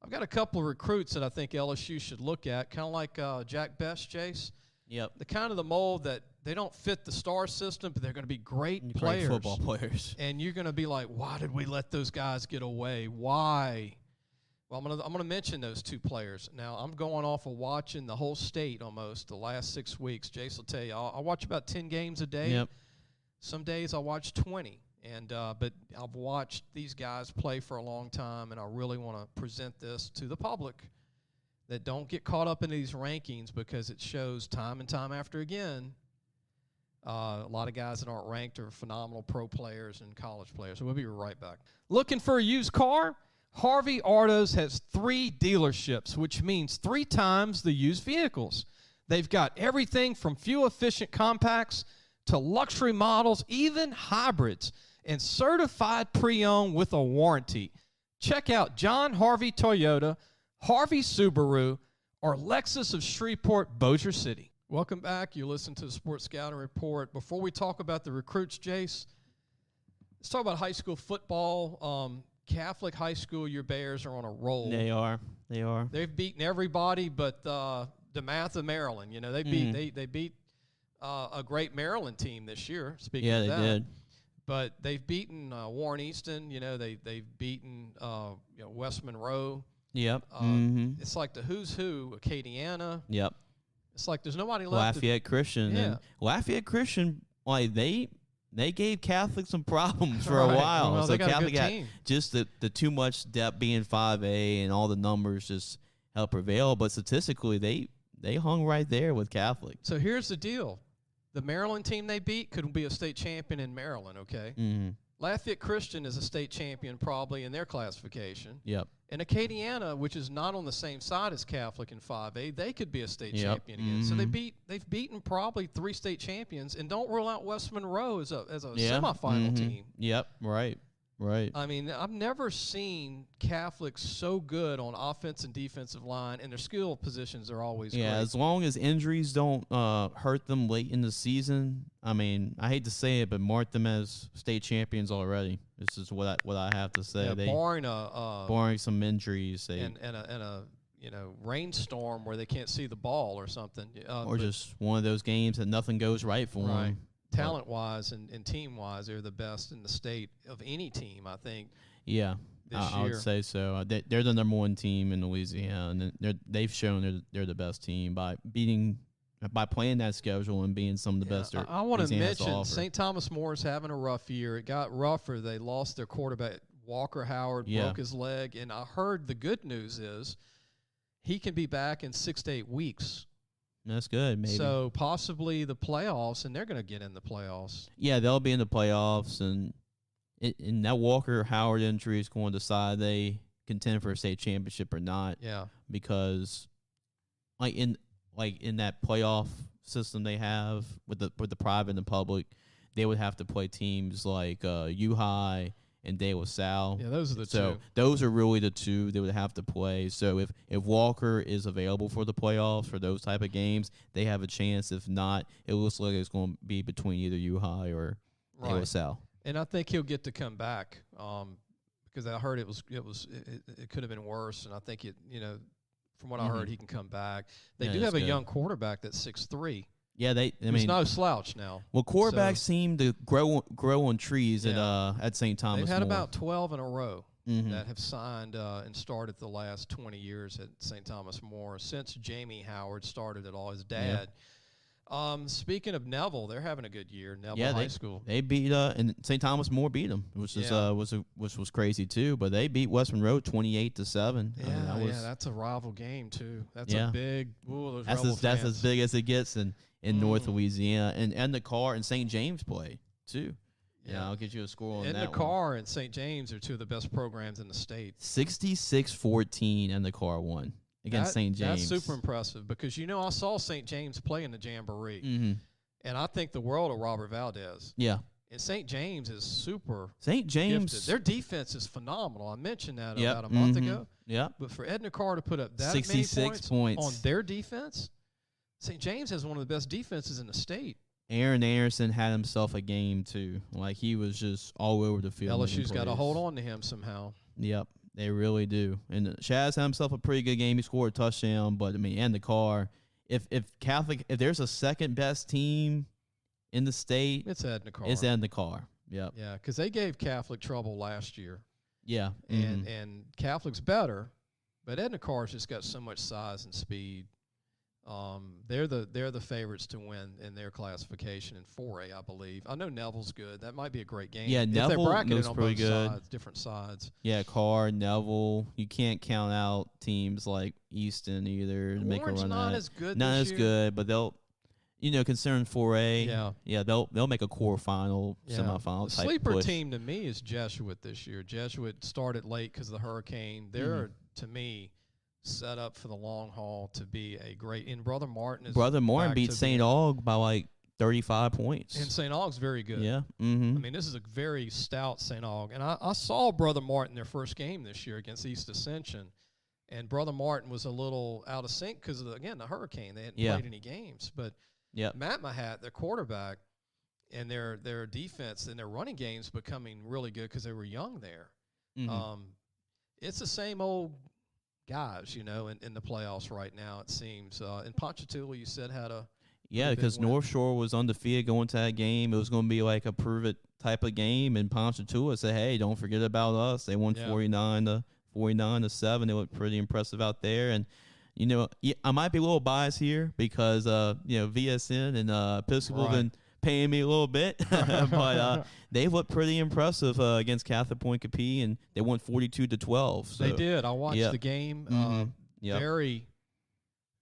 I've got a couple of recruits that I think LSU should look at, kind of like Jack Best, Jace. Yep. The kind of the mold that they don't fit the star system, but they're going to be great players. Great football players. And you're going to be like, why did we let those guys get away? Why? Well, I'm gonna mention those two players. Now, I'm going off of watching the whole state almost the last 6 weeks. Jace will tell you, I watch about 10 games a day. Yep. Some days I watch 20. But I've watched these guys play for a long time, and I really want to present this to the public that don't get caught up in these rankings because it shows time and time after again a lot of guys that aren't ranked are phenomenal pro players and college players. So we'll be right back. Looking for a used car? Harvey Autos has 3 dealerships, which means 3 times the used vehicles. They've got everything from fuel-efficient compacts to luxury models, even hybrids, and certified pre-owned with a warranty. Check out John Harvey Toyota, Harvey Subaru, or Lexus of Shreveport, Bossier City. Welcome back. You listen to the Sports Scouting Report. Before we talk about the recruits, Jace, let's talk about high school football. Catholic high school, your Bears are on a roll. They are. They've beaten everybody but DeMatha of Maryland. They beat a great Maryland team this year. Speaking of that, they did. But they've beaten Warren Easton. They've beaten West Monroe. Yep. It's like the who's who. Acadiana. Yep. It's like there's nobody left. Lafayette Christian. Yeah. And Lafayette Christian, like they gave Catholic some problems for a while. Well, so they got Catholic a good team. Just the too much depth being 5A and all the numbers just help prevail. But statistically, they hung right there with Catholic. So here's the deal. The Maryland team they beat could be a state champion in Maryland, okay? Mm-hmm. Lafayette Christian is a state champion probably in their classification. Yep. And Acadiana, which is not on the same side as Catholic in 5A, they could be a state champion again. So they've beaten probably 3 state champions, and don't rule out West Monroe as a semifinal team. Yep. Right. I mean, I've never seen Catholics so good on offense and defensive line, and their skill positions are always great. As long as injuries don't hurt them late in the season. I mean, I hate to say it, but mark them as state champions already. This is what I have to say. Yeah, barring some injuries, and a rainstorm where they can't see the ball or something, or just one of those games that nothing goes right for them. Talent-wise and team-wise, they're the best in the state of any team, I think. Yeah, I would say so. They're the number 1 team in Louisiana, and they've shown they're the best team by playing that schedule and being some of the best. I want to mention St. Thomas More is having a rough year. It got rougher. They lost their quarterback, Walker Howard, broke his leg, and I heard the good news is he can be back in 6 to 8 weeks. That's good, maybe. So possibly the playoffs, and they're going to get in the playoffs. Yeah, they'll be in the playoffs, and that Walker Howard injury is going to decide they contend for a state championship or not. Yeah, because in that playoff system they have with the private and the public, they would have to play teams like U-High and De La Salle. Yeah, those are the two. So those are really the two they would have to play. So if Walker is available for the playoffs for those type of games, they have a chance. If not, it looks like it's going to be between either U-High or De La Salle. And I think he'll get to come back because I heard it could have been worse, and I think from what I heard, he can come back. They do have a young quarterback that's 6'3". Yeah, he's no slouch now. Well, quarterbacks seem to grow on trees at St. Thomas. They've had about 12 in a row that have signed and started the last 20 years at St. Thomas More since Jamie Howard started it all. His dad. Speaking of Neville, they're having a good year. Neville High School. They beat and St. Thomas More beat them, which was crazy too. But they beat West Monroe 28-7. Yeah, that's a rival game too. That's a big. Ooh, that's as big as it gets in North Louisiana, and the Car and St. James play too. Yeah, I'll get you a score on that. And the Car and St. James are two of the best programs in the state. 66-14, and the Car won against St. James. That's super impressive because I saw St. James play in the Jamboree, and I think the world of Robert Valdez. Yeah. And St. James is super. St. James, gifted. Their defense is phenomenal. I mentioned that about a month ago. Yeah. But for Edna Carr to put up that 66 many points on their defense. St. James has one of the best defenses in the state. Aaron Anderson had himself a game, too. Like, he was just all over the field. LSU's got to hold on to him somehow. Yep, they really do. And Chaz had himself a pretty good game. He scored a touchdown, but, and the Car. If there's a second-best team in the state, it's Edna Carr. It's Edna Carr, yep. Yeah, because they gave Catholic trouble last year. Yeah. And Catholic's better, but Edna Carr's just got so much size and speed. They're the favorites to win in their classification in 4A, I believe. I know Neville's good. That might be a great game. Yeah, Neville looks pretty good. Different sides. Yeah, Carr, Neville. You can't count out teams like Easton either. To make a run not at as good. Not this as year. good, but they'll, considering 4A. Yeah, they'll make a quarterfinal, semifinal type sleeper push. Team to me is Jesuit this year. Jesuit started late because of the hurricane. They're to me set up for the long haul to be a great. And Brother Martin beat St. Aug by like 35 points. And St. Aug's very good. Yeah. I mean, this is a very stout St. Aug. And I saw Brother Martin their first game this year against East Ascension. And Brother Martin was a little out of sync because of, the hurricane. They hadn't played any games. But Matt Mahat, their quarterback, and their defense and their running game's becoming really good because they were young there. It's the same old guys, in the playoffs right now, it seems. And Ponchatoula, you said, had a because North Shore was undefeated going to that game. It was going to be like a prove-it type of game, and Ponchatoula said, hey, don't forget about us. They won 49-7. They looked pretty impressive out there. And, I might be a little biased here because, VSN and Episcopal have been paying me a little bit, but they looked pretty impressive against Catholic Point Capee, and they won 42-12. So they did. I watched the game. Very,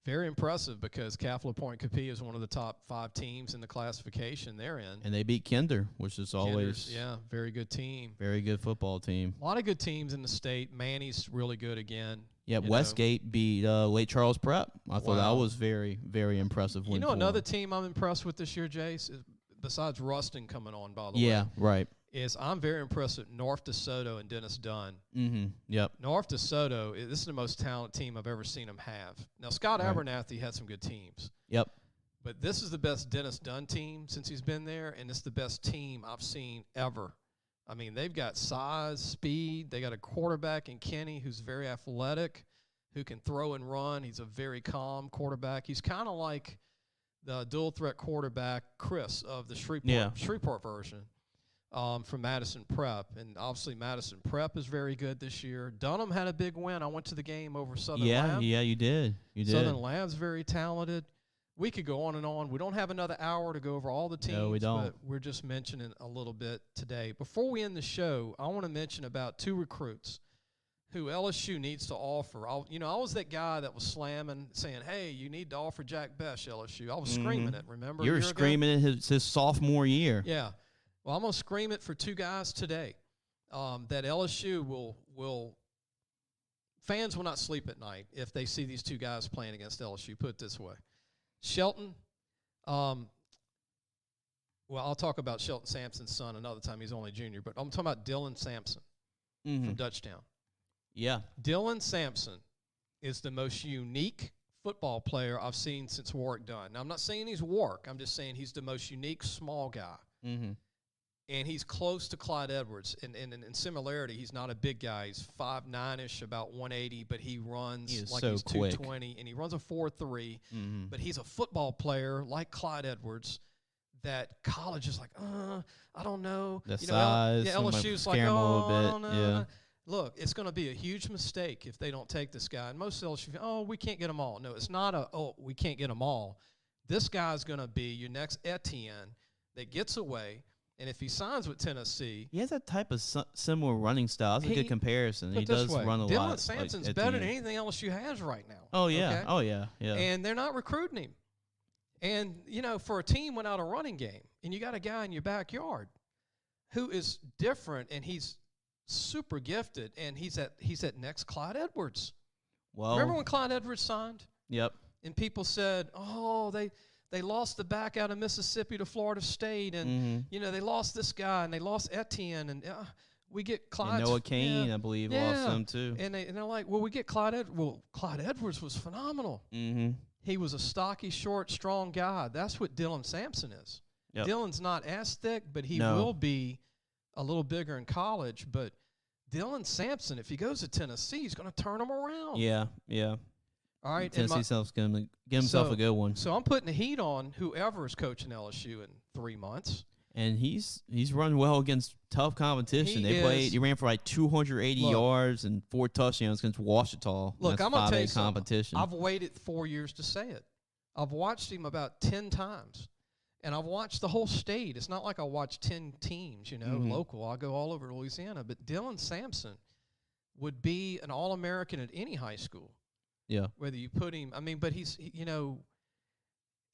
Very impressive because Catholic Point Capee is one of the top 5 teams in the classification they're in. And they beat Kinder, which is always very good team. Very good football team. A lot of good teams in the state. Manny's really good again. Yeah, Westgate beat Lake Charles Prep. I thought that was very, very impressive. You know, another team I'm impressed with this year, Jace, is, besides Ruston coming on, by the way. Yeah, right. Is I'm very impressed with North DeSoto and Dennis Dunn. Mm-hmm. Yep. North DeSoto, this is the most talented team I've ever seen them have. Now, Scott Abernathy had some good teams. Yep. But this is the best Dennis Dunn team since he's been there, and it's the best team I've seen ever. I mean, they've got size, speed. They got a quarterback in Kenny who's very athletic, who can throw and run. He's a very calm quarterback. He's kind of like the dual-threat quarterback, Chris, of the Shreveport version. From Madison Prep, and obviously Madison Prep is very good this year. Dunham had a big win. I went to the game over Southern Lab. Yeah, you did. Southern Lab's very talented. We could go on and on. We don't have another hour to go over all the teams. No, we don't. But we're just mentioning a little bit today. Before we end the show, I want to mention about 2 recruits who LSU needs to offer. I was that guy that was slamming, saying, hey, you need to offer Jack Besh, LSU. I was screaming it, remember? You were screaming it his sophomore year. Yeah. Well, I'm going to scream it for 2 guys today that LSU will – fans will not sleep at night if they see these 2 guys playing against LSU, put it this way. Shelton, well, I'll talk about Shelton Sampson's son another time. He's only junior. But I'm talking about Dylan Sampson from Dutchtown. Yeah. Dylan Sampson is the most unique football player I've seen since Warwick Dunn. Now, I'm not saying he's Warwick. I'm just saying he's the most unique small guy. Mm-hmm. And he's close to Clyde Edwards. And in similarity, he's not a big guy. He's 5'9"-ish, about 180, but he runs he's 220. And he runs a 4.3. Mm-hmm. But he's a football player like Clyde Edwards that college is like, I don't know. The size. LSU's like, I don't know. Yeah. Look, it's going to be a huge mistake if they don't take this guy. And most LSU, we can't get them all. No, it's not we can't get them all. This guy's going to be your next Etienne that gets away. And if he signs with Tennessee, he has that type of similar running style. That's a good comparison. He does run a lot. Dylan Sampson's better than anything LSU has right now. Oh yeah, okay? Oh yeah. And they're not recruiting him. And for a team without a running game, and you got a guy in your backyard who is different, and he's super gifted, and he's at next Clyde Edwards. Well, remember when Clyde Edwards signed? Yep. And people said, They lost the back out of Mississippi to Florida State, and they lost this guy, and they lost Etienne, and we get Clyde. Noah Kane, I believe, lost him too. And they're like, well, we get Clyde Edwards. Well, Clyde Edwards was phenomenal. Mm-hmm. He was a stocky, short, strong guy. That's what Dylan Sampson is. Yep. Dylan's not as thick, but he will be a little bigger in college. But Dylan Sampson, if he goes to Tennessee, he's going to turn him around. Yeah. All right. Tennessee's going to give himself a good one. So I'm putting the heat on whoever is coaching LSU in 3 months. And he's run well against tough competition. He ran for like 280 yards and 4 touchdowns against Ouachita. Look, I'm going to tell you something. Competition. I've waited 4 years to say it. I've watched him about 10 times. And I've watched the whole state. It's not like I watch 10 teams, local. I go all over Louisiana. But Dylan Sampson would be an All-American at any high school. Yeah. Whether you put him, but he's,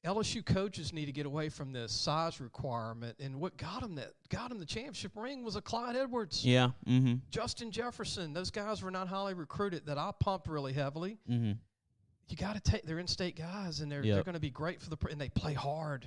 LSU coaches need to get away from this size requirement. And what got him the championship ring was a Clyde Edwards. Yeah. Mm-hmm. Justin Jefferson. Those guys were not highly recruited that I pumped really heavily. Mm-hmm. You got to take, they're in-state guys, and they're going to be great and they play hard.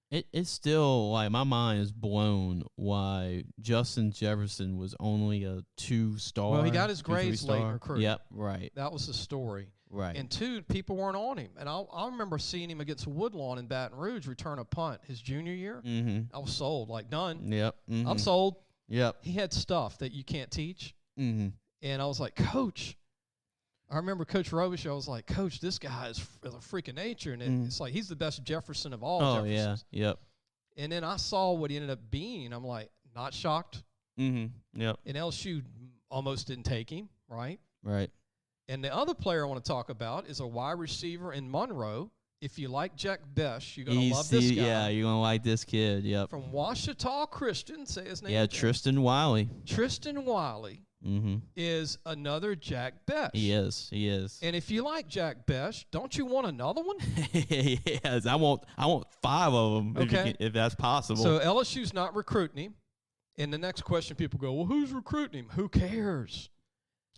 It's still like my mind is blown why Justin Jefferson was only a 2-star. Well, he got his grades late in recruiting. Yep, right. That was the story. Right. And 2, people weren't on him. And I remember seeing him against Woodlawn in Baton Rouge return a punt his junior year. Mm-hmm. I was sold, like done. Yep. Mm-hmm. I'm sold. Yep. He had stuff that you can't teach. Mm-hmm. And I was like, Coach. I remember Coach Robish. I was like, Coach, this guy is a freak of nature. And it's like he's the best Jefferson of all Jeffersons. Oh, yeah. Yep. And then I saw what he ended up being. I'm like, not shocked. Mm-hmm. Yep. And LSU almost didn't take him, right? Right. And the other player I want to talk about is a wide receiver in Monroe. If you like Jack Besh, you're going to love this guy. Yeah, you're going to like this kid. Yep. From Ouachita Christian, say his name. Yeah, Tristan Wiley. Tristan Wiley is another Jack Besh. He is. And if you like Jack Besh, don't you want another one? Yes, I want 5 of them if that's possible. So LSU's not recruiting him. And the next question, people go, well, who's recruiting him? Who cares?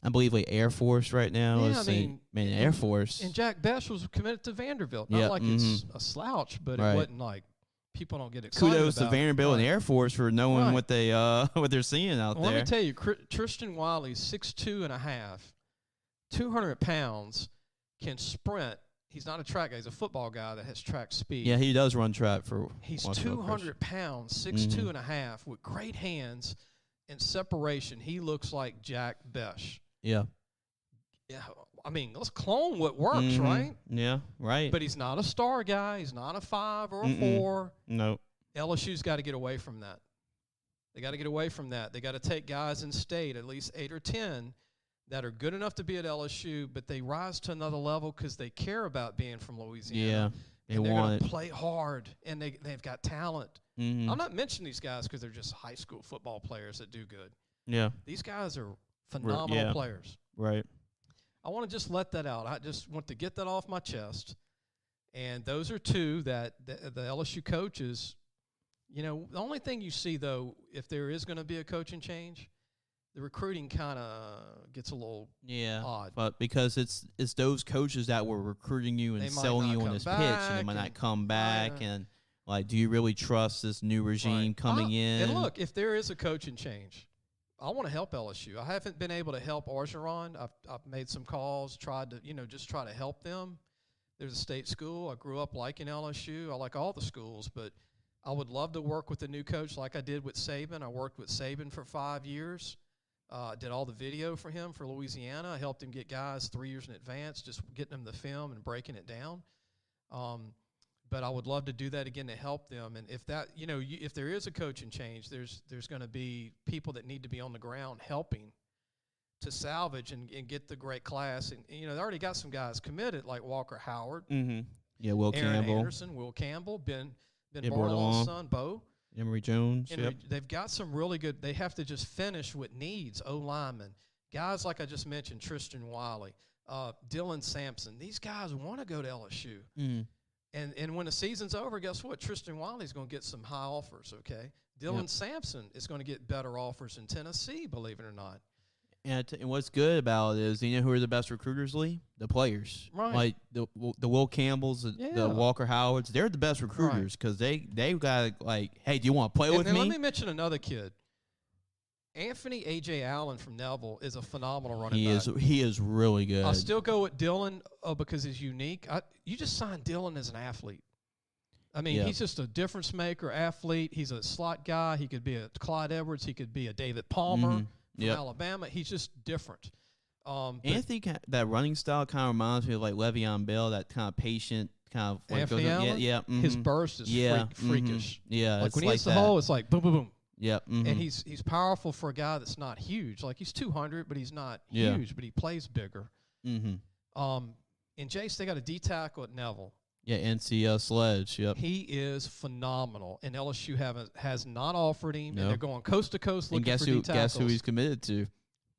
I believe like Air Force right now. Yeah, Air Force. And Jack Besh was committed to Vanderbilt. Not like it's a slouch, but it wasn't like people don't get excited Kudos about to Vanderbilt and Right. Air Force for knowing what they what they're seeing out there. Let me tell you, Tristan Wiley's 6'2.5", 200 pounds, can sprint. He's not a track guy. He's a football guy that has track speed. Yeah, he does run track for. He's 200 pounds, 6'2.5", with great hands and separation. He looks like Jack Besh. Yeah. Yeah, I mean, let's clone what works, right? Yeah, right. But he's not a star guy. He's not a 5 or a 4. No. LSU's got to get away from that. They got to get away from that. They got to take guys in state, at least 8 or 10, that are good enough to be at LSU, but they rise to another level because they care about being from Louisiana. Yeah, they're going to play hard, and they've got talent. I'm not mentioning these guys because they're just high school football players that do good. Yeah. These guys are phenomenal players. Right. I want to just let that out. I just want to get that off my chest. And those are 2 that the LSU coaches, the only thing you see, though, if there is going to be a coaching change, the recruiting kind of gets a little odd. But because it's those coaches that were recruiting you and selling you on this pitch, and they might not come back. And, like, do you really trust this new regime coming in? And, look, if there is a coaching change, I want to help LSU. I haven't been able to help Orgeron. I've made some calls, tried to, just try to help them. There's a state school. I grew up liking LSU. I like all the schools, but I would love to work with a new coach like I did with Saban. I worked with Saban for 5 years. Did all the video for him for Louisiana. I helped him get guys 3 years in advance, just getting them the film and breaking it down. But I would love to do that again to help them. And if that, if there is a coaching change, there's going to be people that need to be on the ground helping to salvage and get the great class. And they already got some guys committed like Walker Howard, Yeah, Will Aaron Campbell, Anderson, Will Campbell, Ben Barlow's son, Bo. Emory Jones. They've got some really good. They have to just finish what needs linemen, guys like I just mentioned, Tristan Wiley, Dylan Sampson. These guys want to go to LSU. And when the season's over, guess what? Tristan Wiley's going to get some high offers, okay? Dylan Sampson is going to get better offers in Tennessee, believe it or not. And what's good about it is, who are the best recruiters, Lee? The players. Right. Like the Will Campbells, the Walker Howards, they're the best recruiters because they've got, like, hey, do you want to play with me? Let me mention another kid. Anthony A.J. Allen from Neville is a phenomenal running back. He is really good. I'll still go with Dylan because he's unique. You just signed Dylan as an athlete. I mean, he's just a difference maker, athlete. He's a slot guy. He could be a Clyde Edwards. He could be a David Palmer from Alabama. He's just different. Anthony, that running style kind of reminds me of like Le'Veon Bell, that kind of patient kind of. Like Anthony Allen? His burst is freakish. Yeah, like when he hits the hole, it's like boom, boom, boom. Yeah, and he's powerful for a guy that's not huge. Like he's 200, but he's not huge, but he plays bigger. And Jace, they got a D tackle at Neville. Yeah, NC Sledge. Yep, he is phenomenal, and LSU has not offered him, and they're going coast to coast looking for D tackles. Guess who he's committed to?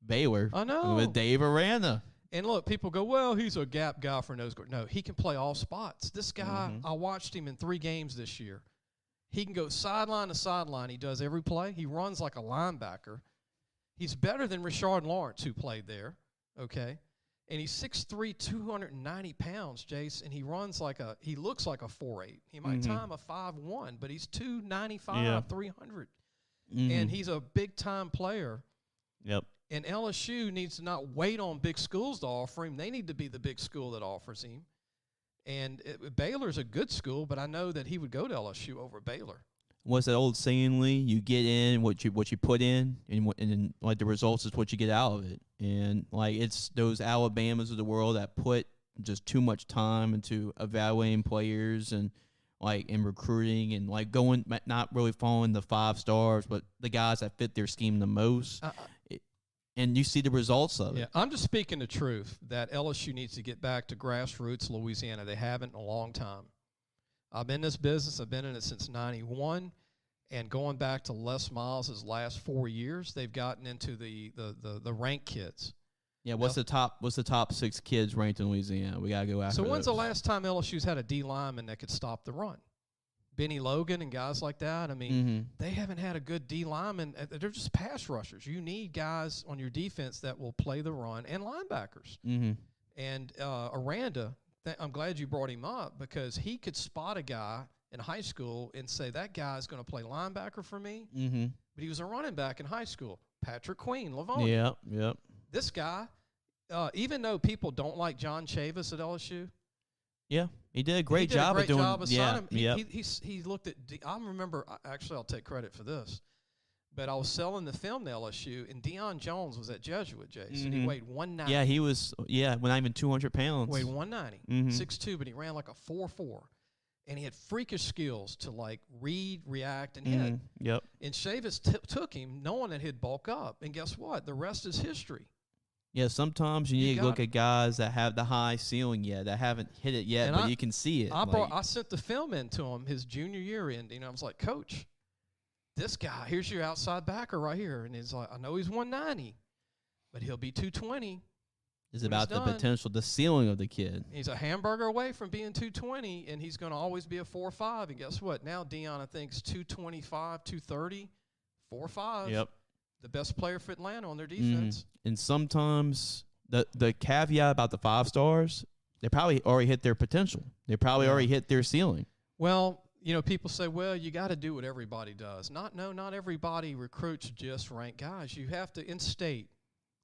Baylor. I know, with Dave Aranda. And look, people go, well, he's a gap guy for nose guard. No, he can play all spots. This guy, I watched him in 3 games this year. He can go sideline to sideline. He does every play. He runs like a linebacker. He's better than Rashard Lawrence, who played there, okay? And he's 6'3", 290 pounds, Jace, and he looks like a 4'8". He might time a 5'1", but he's 295, 300. And he's a big-time player. Yep. And LSU needs to not wait on big schools to offer him. They need to be the big school that offers him. And Baylor's a good school, but I know that he would go to LSU over Baylor. What's that old saying, Lee? You get in what you put in, and like the results is what you get out of it. And like it's those Alabamas of the world that put just too much time into evaluating players and like in recruiting and like going not really following the 5 stars, but the guys that fit their scheme the most. And you see the results of it. Yeah, I'm just speaking the truth that LSU needs to get back to grassroots Louisiana. They haven't in a long time. I'm in this business. I've been in it since '91, And going back to Les Miles' last 4 years, they've gotten into the ranked kids. Yeah, what's the top 6 kids ranked in Louisiana? We gotta go after. So when's those. the last time LSU's had a D lineman that could stop the run? Benny Logan and guys like that. I mean, they haven't had a good D lineman. They're just pass rushers. You need guys on your defense that will play the run and linebackers. And Aranda, I'm glad you brought him up because he could spot a guy in high school and say that guy's going to play linebacker for me. But he was a running back in high school. Patrick Queen, Livonia. Yep. This guy, even though people don't like John Chavis at LSU, yeah, he did a great job of doing. He looked at. I remember. Actually, I'll take credit for this, but I was selling the film to LSU, and Deion Jones was at Jesuit, Jace, and he weighed 190. Yeah, he was. Yeah, not even 200 pounds. Weighed 190, 6'2", but he ran like a 4.4, and he had freakish skills to like read, react, and hit. Yep. And Chavis took him, knowing that he'd bulk up, and guess what? The rest is history. Yeah, sometimes you need to look at guys that have the high ceiling yet, that haven't hit it yet, but you can see it. I sent the film in to him his junior year ending. I was like, Coach, this guy, here's your outside backer right here. And he's like, I know he's 190, but he'll be 220. It's about the potential, the ceiling of the kid. He's a hamburger away from being 220, and he's going to always be a 4.5. And guess what? Now Deion, I think, is 225, 230, 4.5. Yep. The best player for Atlanta on their defense. And sometimes the caveat about the 5 stars, they probably already hit their potential. They probably already hit their ceiling. Well, you know, people say, well, you got to do what everybody does. Not everybody recruits just ranked guys. You have to, in state,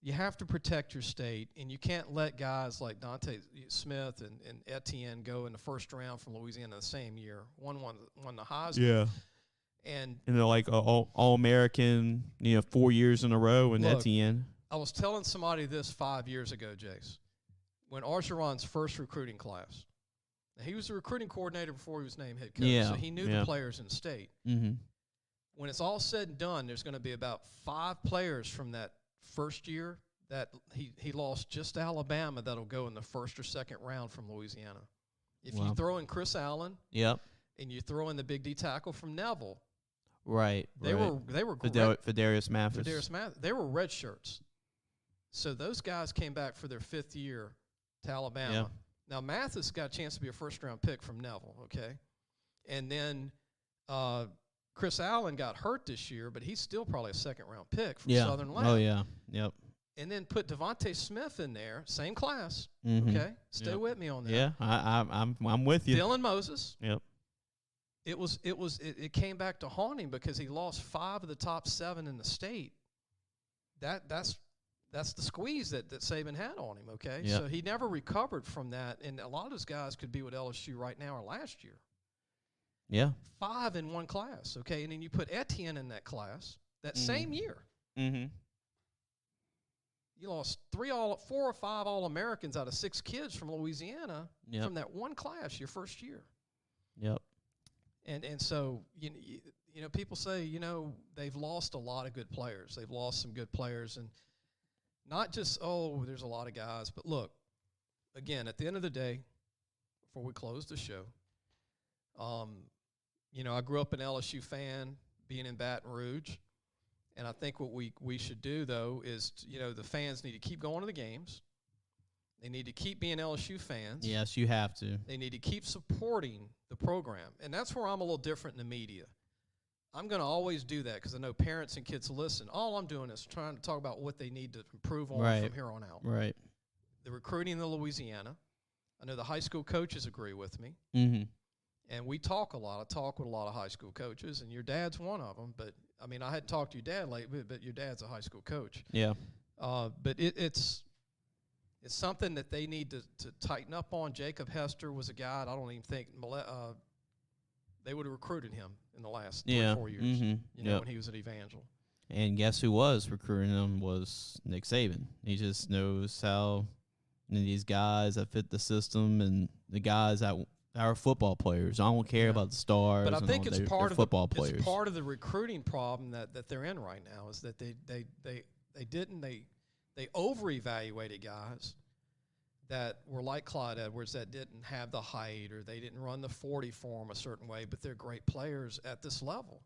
you have to protect your state, and you can't let guys like Dante Smith and Etienne go in the first round from Louisiana the same year. One won the Heisman. Yeah. And they're like all-American, 4 years in a row, and Etienne. I was telling somebody this 5 years ago, Jace, when Archeron's first recruiting class. Now, he was the recruiting coordinator before he was named head coach, so he knew the players in the state. When it's all said and done, there's going to be about 5 players from that first year that he lost just to Alabama that'll go in the first or second round from Louisiana. If you throw in Chris Allen, and you throw in the big D tackle from Neville. Right. They were great. Fidarius Mathis. They were red shirts. So those guys came back for their 5th year to Alabama. Yeah. Now Mathis got a chance to be a first-round pick from Neville, okay? And then Chris Allen got hurt this year, but he's still probably a second-round pick from Southern Lab. Oh, yeah. Yep. And then put Devontae Smith in there, same class, okay? Stay with me on that. Yeah, I'm with you. Dylan Moses. Yep. It came back to haunt him because he lost 5 of the top 7 in the state. That's the squeeze that Saban had on him, okay? Yep. So he never recovered from that, and a lot of those guys could be with LSU right now or last year. Yeah. 5 in one class, okay? And then you put Etienne in that class that same year. You lost 4 or 5 All-Americans out of 6 kids from Louisiana from that one class your first year. Yep. And so, you know, people say, they've lost a lot of good players. They've lost some good players. And not just, there's a lot of guys. But look, again, at the end of the day, before we close the show, I grew up an LSU fan, being in Baton Rouge. And I think what we should do, though, is, the fans need to keep going to the games. They need to keep being LSU fans. Yes, you have to. They need to keep supporting the program. And that's where I'm a little different in the media. I'm going to always do that because I know parents and kids listen. All I'm doing is trying to talk about what they need to improve on from here on out. Right. The recruiting in Louisiana. I know the high school coaches agree with me. And we talk a lot. I talk with a lot of high school coaches, and your dad's one of them. But, I hadn't talked to your dad lately, but your dad's a high school coach. Yeah. But it's something that they need to tighten up on. Jacob Hester was a guy, I don't even think they would have recruited him in the last 3 or 4 years, when he was at Evangel. And guess who was recruiting him was Nick Saban. He just knows how these guys that fit the system and the guys that are football players. I don't care about the stars. But I think it's part of football players. It's part of the recruiting problem that they're in right now is that they over-evaluated guys that were like Clyde Edwards that didn't have the height or they didn't run the 40 for him a certain way, but they're great players at this level.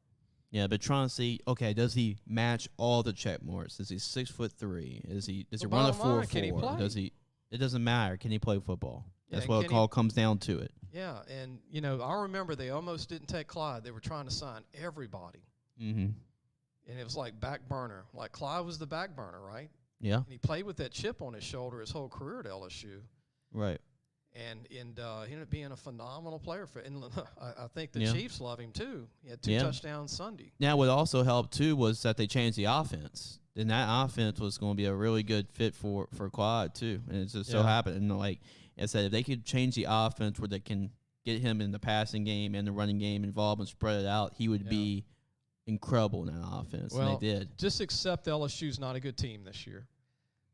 Yeah, but trying to see, okay, does he match all the check marks? Is he 6'3"? Does he run a 4.4? Can he play? Does he? It doesn't matter. Can he play football? That's Yeah, what it all comes down to it. Yeah, and I remember they almost didn't take Clyde. They were trying to sign everybody, Mm-hmm. and it was like back burner. Like Clyde was the back burner, right? Yeah. And he played with that chip on his shoulder his whole career at LSU. Right. And he ended up being a phenomenal player for. And I think the Yeah. Chiefs love him too. He had 2 touchdowns Sunday. Now, what also helped too was that they changed the offense. Then that offense was going to be a really good fit for Clyde too. And it just so happened, and like I said, if they could change the offense where they can get him in the passing game and the running game involved and spread it out, he would be incredible in that offense. Well, and they did. Just accept LSU's not a good team this year.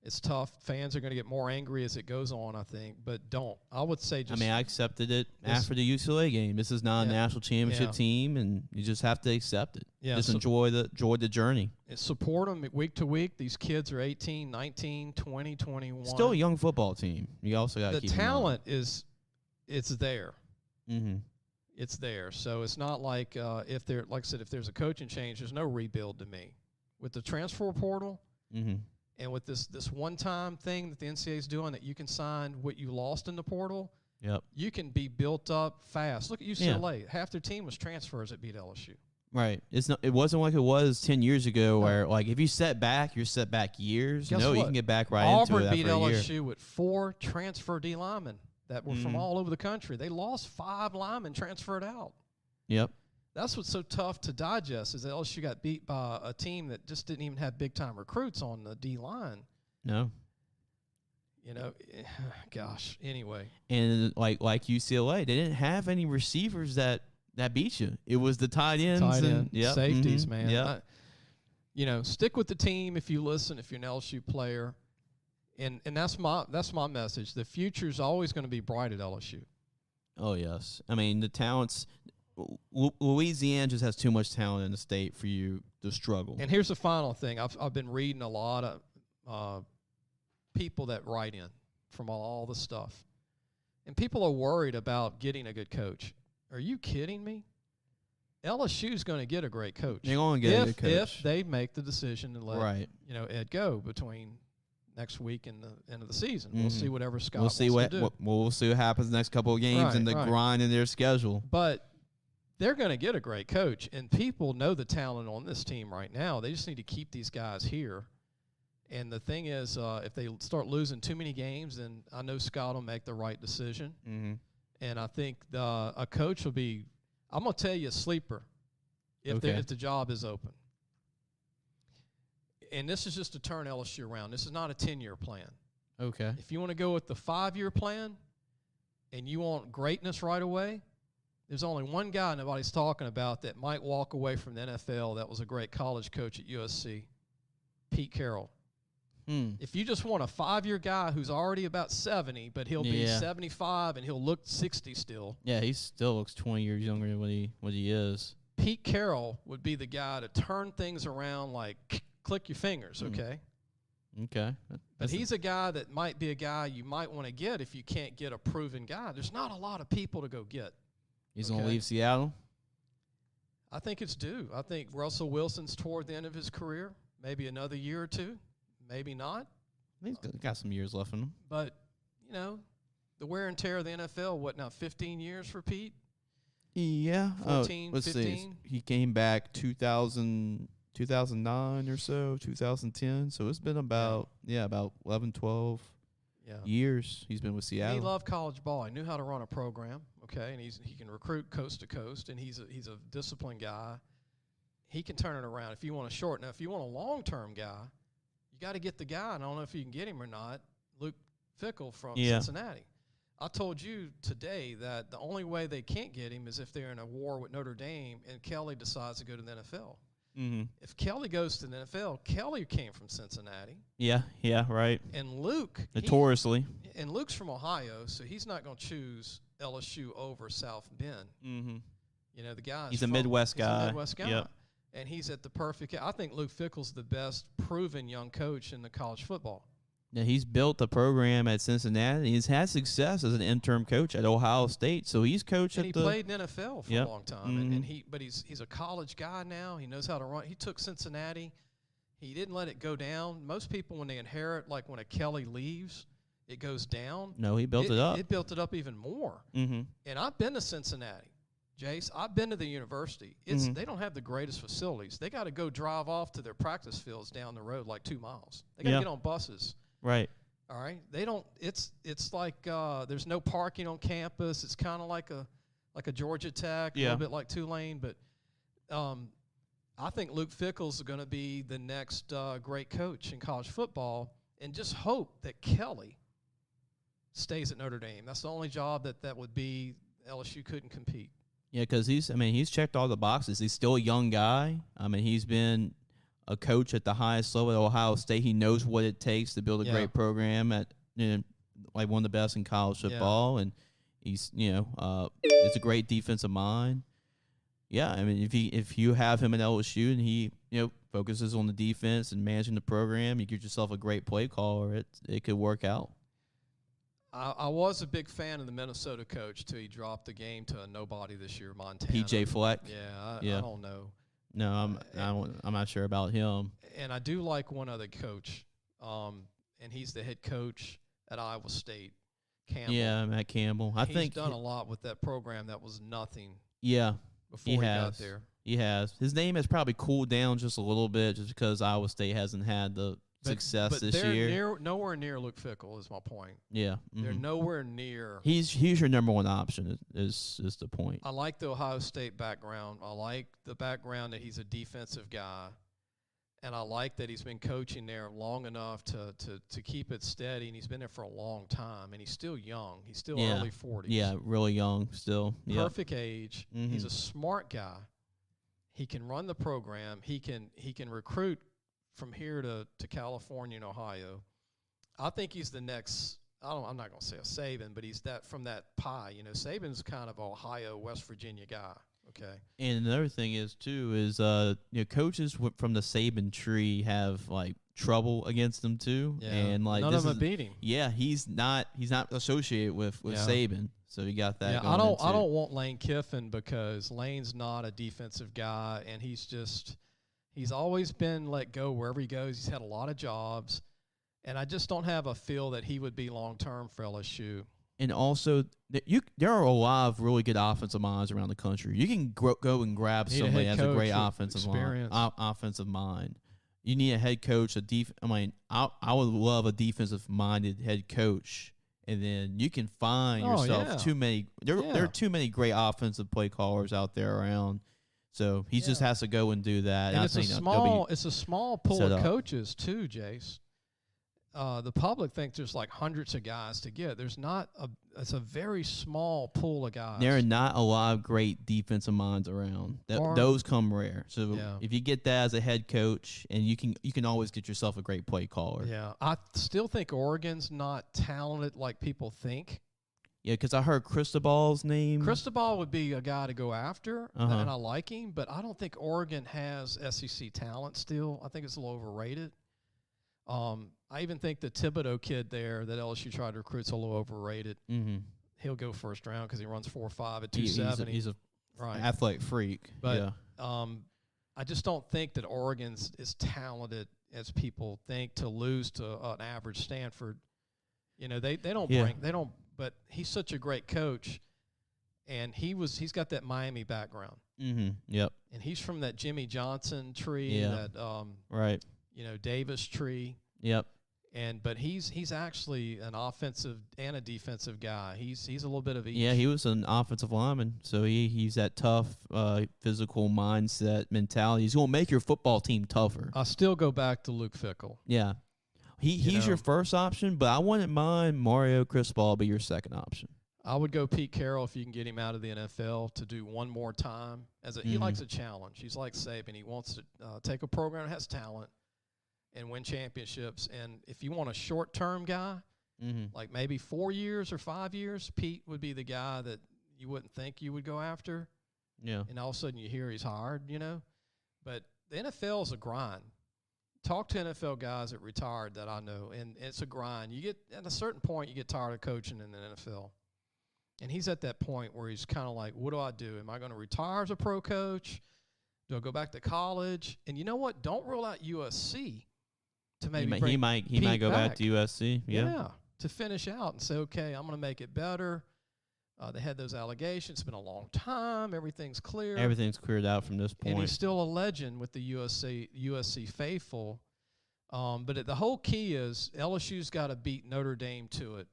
It's tough. Fans are going to get more angry as it goes on, I think, but don't. I would say just. I accepted it after the UCLA game. This is not a national championship team, and you just have to accept it. Yeah, just enjoy the journey. And support them week to week. These kids are 18, 19, 20, 21. Still a young football team. You also got to keep the talent it's there. Mm-hmm. It's there. So it's not like if there's a coaching change, there's no rebuild to me. With the transfer portal. Mm-hmm. And with this one-time thing that the NCAA is doing, that you can sign what you lost in the portal, you can be built up fast. Look at UCLA. Yeah. Half their team was transfers that beat LSU. Right. It wasn't like it was 10 years ago where, like, if you set back, you're set back years. Guess no, what? You can get back right Auburn into it beat after a LSU year. with 4 transfer D linemen that were from all over the country. They lost 5 linemen transferred out. Yep. That's what's so tough to digest is that LSU got beat by a team that just didn't even have big-time recruits on the D-line. No. Gosh, anyway. And like UCLA, they didn't have any receivers that beat you. It was the tight ends and safeties, man. Yeah. Stick with the team if you listen, if you're an LSU player. And that's my message. The future's always going to be bright at LSU. Oh, yes. The talents – Louisiana just has too much talent in the state for you to struggle. And here's the final thing. I've been reading a lot of people that write in from all the stuff. And people are worried about getting a good coach. Are you kidding me? LSU's going to get a great coach. They're going to get a good coach. If they make the decision to let Ed go between next week and the end of the season. We'll see whatever Scott wants to do. We'll see what happens next couple of games and the grind in their schedule. But they're going to get a great coach, and people know the talent on this team right now. They just need to keep these guys here. And the thing is, if they start losing too many games, then I know Scott will make the right decision. Mm-hmm. And I think a coach will be – I'm going to tell you a sleeper if the job is open. And this is just to turn LSU around. This is not a 10-year plan. Okay. If you want to go with the 5-year plan and you want greatness right away, there's only one guy nobody's talking about that might walk away from the NFL that was a great college coach at USC, Pete Carroll. If you just want a 5-year guy who's already about 70, but he'll be 75 and he'll look 60 still. Yeah, he still looks 20 years younger than what he is. Pete Carroll would be the guy to turn things around like click your fingers, okay? Okay. But he's a guy that might be a guy you might want to get if you can't get a proven guy. There's not a lot of people to go get. He's going to leave Seattle? I think it's due. I think Russell Wilson's toward the end of his career, maybe another year or two, maybe not. He's got some years left in him. But, the wear and tear of the NFL, 15 years for Pete? Yeah. 14, let's 15? See. He came back 2009 or so, 2010. So it's been about 11, 12 years he's been with Seattle. He loved college ball. He knew how to run a program, okay, and he can recruit coast to coast, and he's a disciplined guy. He can turn it around if you want a short. Now, if you want a long-term guy, you got to get the guy, and I don't know if you can get him or not, Luke Fickell from Cincinnati. I told you today that the only way they can't get him is if they're in a war with Notre Dame and Kelly decides to go to the NFL. Mm-hmm. If Kelly goes to the NFL, Kelly came from Cincinnati. Yeah, right. And Luke. Notoriously. And Luke's from Ohio, so he's not going to choose LSU over South Bend. Mm-hmm. The guy. He's a Midwest guy. He's a Midwest guy. Yep. And he's at the perfect. I think Luke Fickell's the best proven young coach in the college football. Now, he's built a program at Cincinnati. He's had success as an interim coach at Ohio State, so he's coached and at he played in NFL for a long time. Mm-hmm. And he's a college guy now. He knows how to run. He took Cincinnati. He didn't let it go down. Most people, when they inherit, like when a Kelly leaves, it goes down. No, he built it up. It built it up even more. Mm-hmm. And I've been to Cincinnati, Jace. I've been to the university. They don't have the greatest facilities. They got to go drive off to their practice fields down the road like 2 miles. They got to get on buses. Right. All right. They don't. It's like there's no parking on campus. It's kind of like a Georgia Tech, a little bit like Tulane. But I think Luke Fickell's is going to be the next great coach in college football, and just hope that Kelly stays at Notre Dame. That's the only job that would be LSU couldn't compete. Yeah, because he's checked all the boxes. He's still a young guy. I mean, he's been a coach at the highest level at Ohio State. He knows what it takes to build a great program at like one of the best in college football, and he's it's a great defensive mind. Yeah, I mean, if you have him at LSU and he focuses on the defense and managing the program, you get yourself a great play caller. It could work out. I was a big fan of the Minnesota coach till he dropped the game to a nobody this year, Montana. PJ Fleck. I don't know. No, I'm not sure about him. And I do like one other coach, and he's the head coach at Iowa State, Campbell. Yeah, Matt Campbell. He's done a lot with that program that was nothing. Yeah, before he got there. He has. His name has probably cooled down just a little bit, just because Iowa State hasn't had the success this year. Nowhere near Luke Fickell is my point. Yeah, they're nowhere near. He's your number one option. Is the point? I like the Ohio State background. I like the background that he's a defensive guy, and I like that he's been coaching there long enough to keep it steady. And he's been there for a long time, and he's still young. He's still early 40s. Yeah, really young still. Perfect age. He's a smart guy. He can run the program. He can recruit from here to California and Ohio. I think he's the next. I'm not going to say a Saban, but he's from that pie. Saban's kind of an Ohio, West Virginia guy. Okay. And another thing is coaches from the Saban tree have like trouble against them too. Yeah. And like none of them beat him. Yeah, he's not associated with Saban. So you got that. Yeah, I don't want Lane Kiffin because Lane's not a defensive guy, and he's always been let go wherever he goes. He's had a lot of jobs, and I just don't have a feel that he would be long-term for LSU. And also, there are a lot of really good offensive minds around the country. You can go and grab somebody that has a great offensive mind. You need a head coach, I would love a defensive-minded head coach, and then you can find yourself too many. There are too many great offensive play callers out there around. So he just has to go and do that. And it's a small pool of coaches too, Jace. The public thinks there's like hundreds of guys to get. There's not it's a very small pool of guys. There are not a lot of great defensive minds around. Those come rare. So if you get that as a head coach, and you can always get yourself a great play caller. Yeah, I still think Oregon's not talented like people think. Yeah, because I heard Cristobal's name. Cristobal would be a guy to go after, and I like him, but I don't think Oregon has SEC talent still. I think it's a little overrated. I even think the Thibodeau kid there that LSU tried to recruit's a little overrated. Mm-hmm. He'll go first round because he runs 4.5 at 270. He's a athletic freak. But I just don't think that Oregon's as talented as people think to lose to an average Stanford. They don't. But he's such a great coach, and he's got that Miami background. Mm-hmm. Yep. And he's from that Jimmy Johnson tree, right. Davis tree. Yep. But he's actually an offensive and a defensive guy. He's a little bit of each. Yeah, he was an offensive lineman, so he's that tough, physical mindset mentality. He's gonna make your football team tougher. I still go back to Luke Fickell. Yeah. He's your first option, but I wouldn't mind Mario Cristobal be your second option. I would go Pete Carroll if you can get him out of the NFL to do one more time. He likes a challenge. He's like Saban. He wants to take a program that has talent and win championships. And if you want a short-term guy, like maybe 4 years or 5 years, Pete would be the guy that you wouldn't think you would go after. Yeah. And all of a sudden you hear he's hired, But the NFL is a grind. talk to NFL guys that retired that I know, and it's a grind. You get at a certain point, you get tired of coaching in the NFL, and he's at that point where he's kind of like, "What do I do? Am I going to retire as a pro coach? Do I go back to college?" And you know what? Don't rule out USC to maybe he might go back to USC. Yeah, to finish out and say, "Okay, I'm going to make it better." They had those allegations. It's been a long time. Everything's clear. Everything's cleared out from this point. And he's still a legend with the USC faithful. But the whole key is LSU's got to beat Notre Dame to it.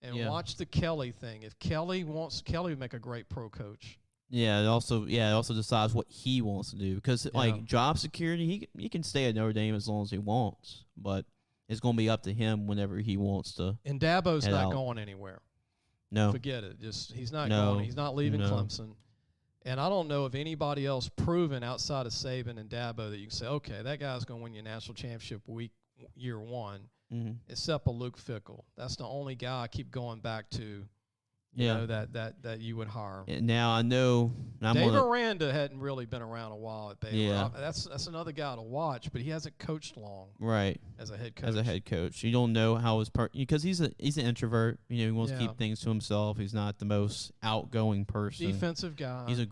And watch the Kelly thing. If Kelly would make a great pro coach. Yeah, it also decides what he wants to do. Because, like, job security, he can stay at Notre Dame as long as he wants. But it's going to be up to him whenever he wants to. And Dabo's not going anywhere. No. Forget it. He's not going. He's not leaving Clemson. And I don't know of anybody else proven outside of Saban and Dabo that you can say, okay, that guy's going to win you a national championship year one, except a Luke Fickell. That's the only guy I keep going back to, you know, that you would hire. Now, I know Dave Aranda hadn't really been around a while at Baylor. Yeah. That's another guy to watch, but he hasn't coached long. Right. As a head coach. You don't know how his because he's an introvert. You know, he wants to keep things to himself. He's not the most outgoing person. Defensive guy. He's a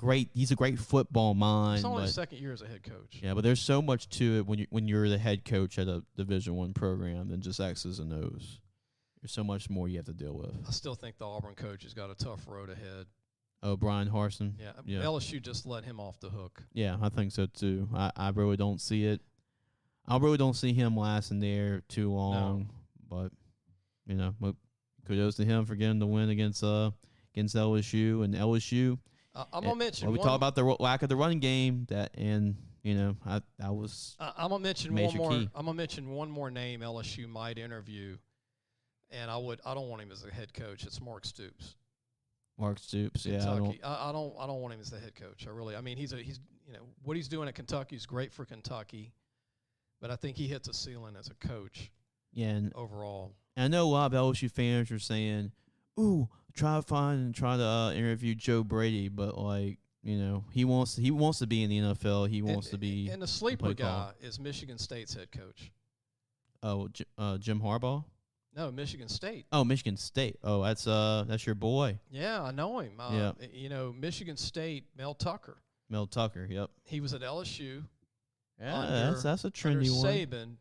great football mind. It's only his second year as a head coach. Yeah, but there's so much to it when you're the head coach at a Division I program than just X's and O's. There's so much more you have to deal with. I still think the Auburn coach has got a tough road ahead. Oh, Brian Harsin. Yeah. LSU just let him off the hook. Yeah, I think so too. I really don't see it. I really don't see him lasting there too long. No. But you know, kudos to him for getting the win against LSU and LSU. I'm gonna mention. We talk about the lack of the running game I'm gonna mention one more. I'm gonna mention one more name LSU might interview. And I don't want him as a head coach. It's Mark Stoops. Mark Stoops, Kentucky. I don't want him as the head coach. I mean, he's what he's doing at Kentucky is great for Kentucky, but I think he hits a ceiling as a coach. Yeah, and overall. And I know a lot of LSU fans are saying, "Ooh, try to interview Joe Brady," but like, you know, he wants to be in the NFL. He wants to be. And the sleeper guy is Michigan State's head coach. Oh, Jim Harbaugh. No, Michigan State. Oh, Michigan State. Oh, that's your boy. Yeah, I know him. You know, Michigan State, Mel Tucker. Mel Tucker, yep. He was at LSU. Yeah, that's a trendy one. Saban,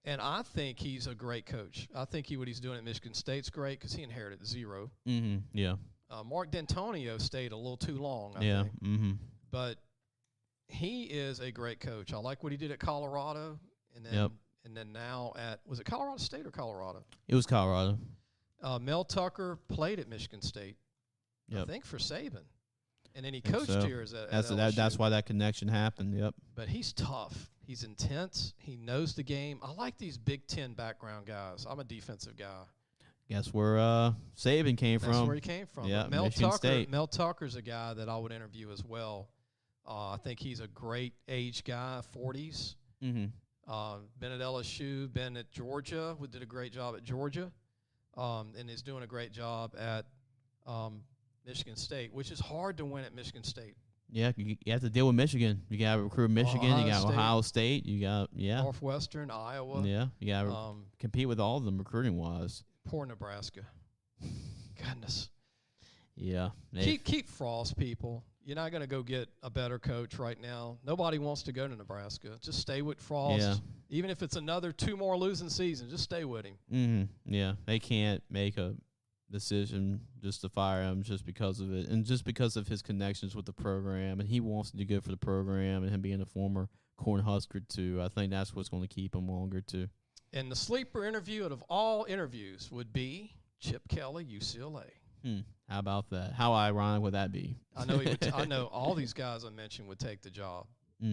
and I think he's a great coach. I think what he's doing at Michigan State's great because he inherited 0. Mm-hmm. Yeah. Mark D'Antonio stayed a little too long, I think. Mm-hmm. But he is a great coach. I like what he did at Colorado, and then and then now was it Colorado State or Colorado? It was Colorado. Mel Tucker played at Michigan State, I think, for Saban. And then he coached here at LSU. That's why that connection happened, yep. But he's tough. He's intense. He knows the game. I like these Big Ten background guys. I'm a defensive guy. Guess where Saban came from. That's where he came from. Yeah, Mel Tucker's a guy that I would interview as well. I think he's a great age guy, 40s. Mm-hmm. Been at LSU, been at Georgia. We did a great job at Georgia, and is doing a great job at Michigan State, which is hard to win at Michigan State. Yeah, you have to deal with Michigan. You got to recruit Michigan. You got Ohio State. You got Northwestern, Iowa. Yeah, you got to compete with all of them recruiting wise. Poor Nebraska. Goodness. Yeah. Keep Frost, people. You're not going to go get a better coach right now. Nobody wants to go to Nebraska. Just stay with Frost. Yeah. Even if it's another 2 more losing seasons, just stay with him. Mm-hmm. Yeah, they can't make a decision just to fire him just because of it, and just because of his connections with the program, and he wants to do good for the program, and him being a former Cornhusker too. I think that's what's going to keep him longer too. And the sleeper interview out of all interviews would be Chip Kelly, UCLA. How about that? How ironic would that be? I know I know all these guys I mentioned would take the job,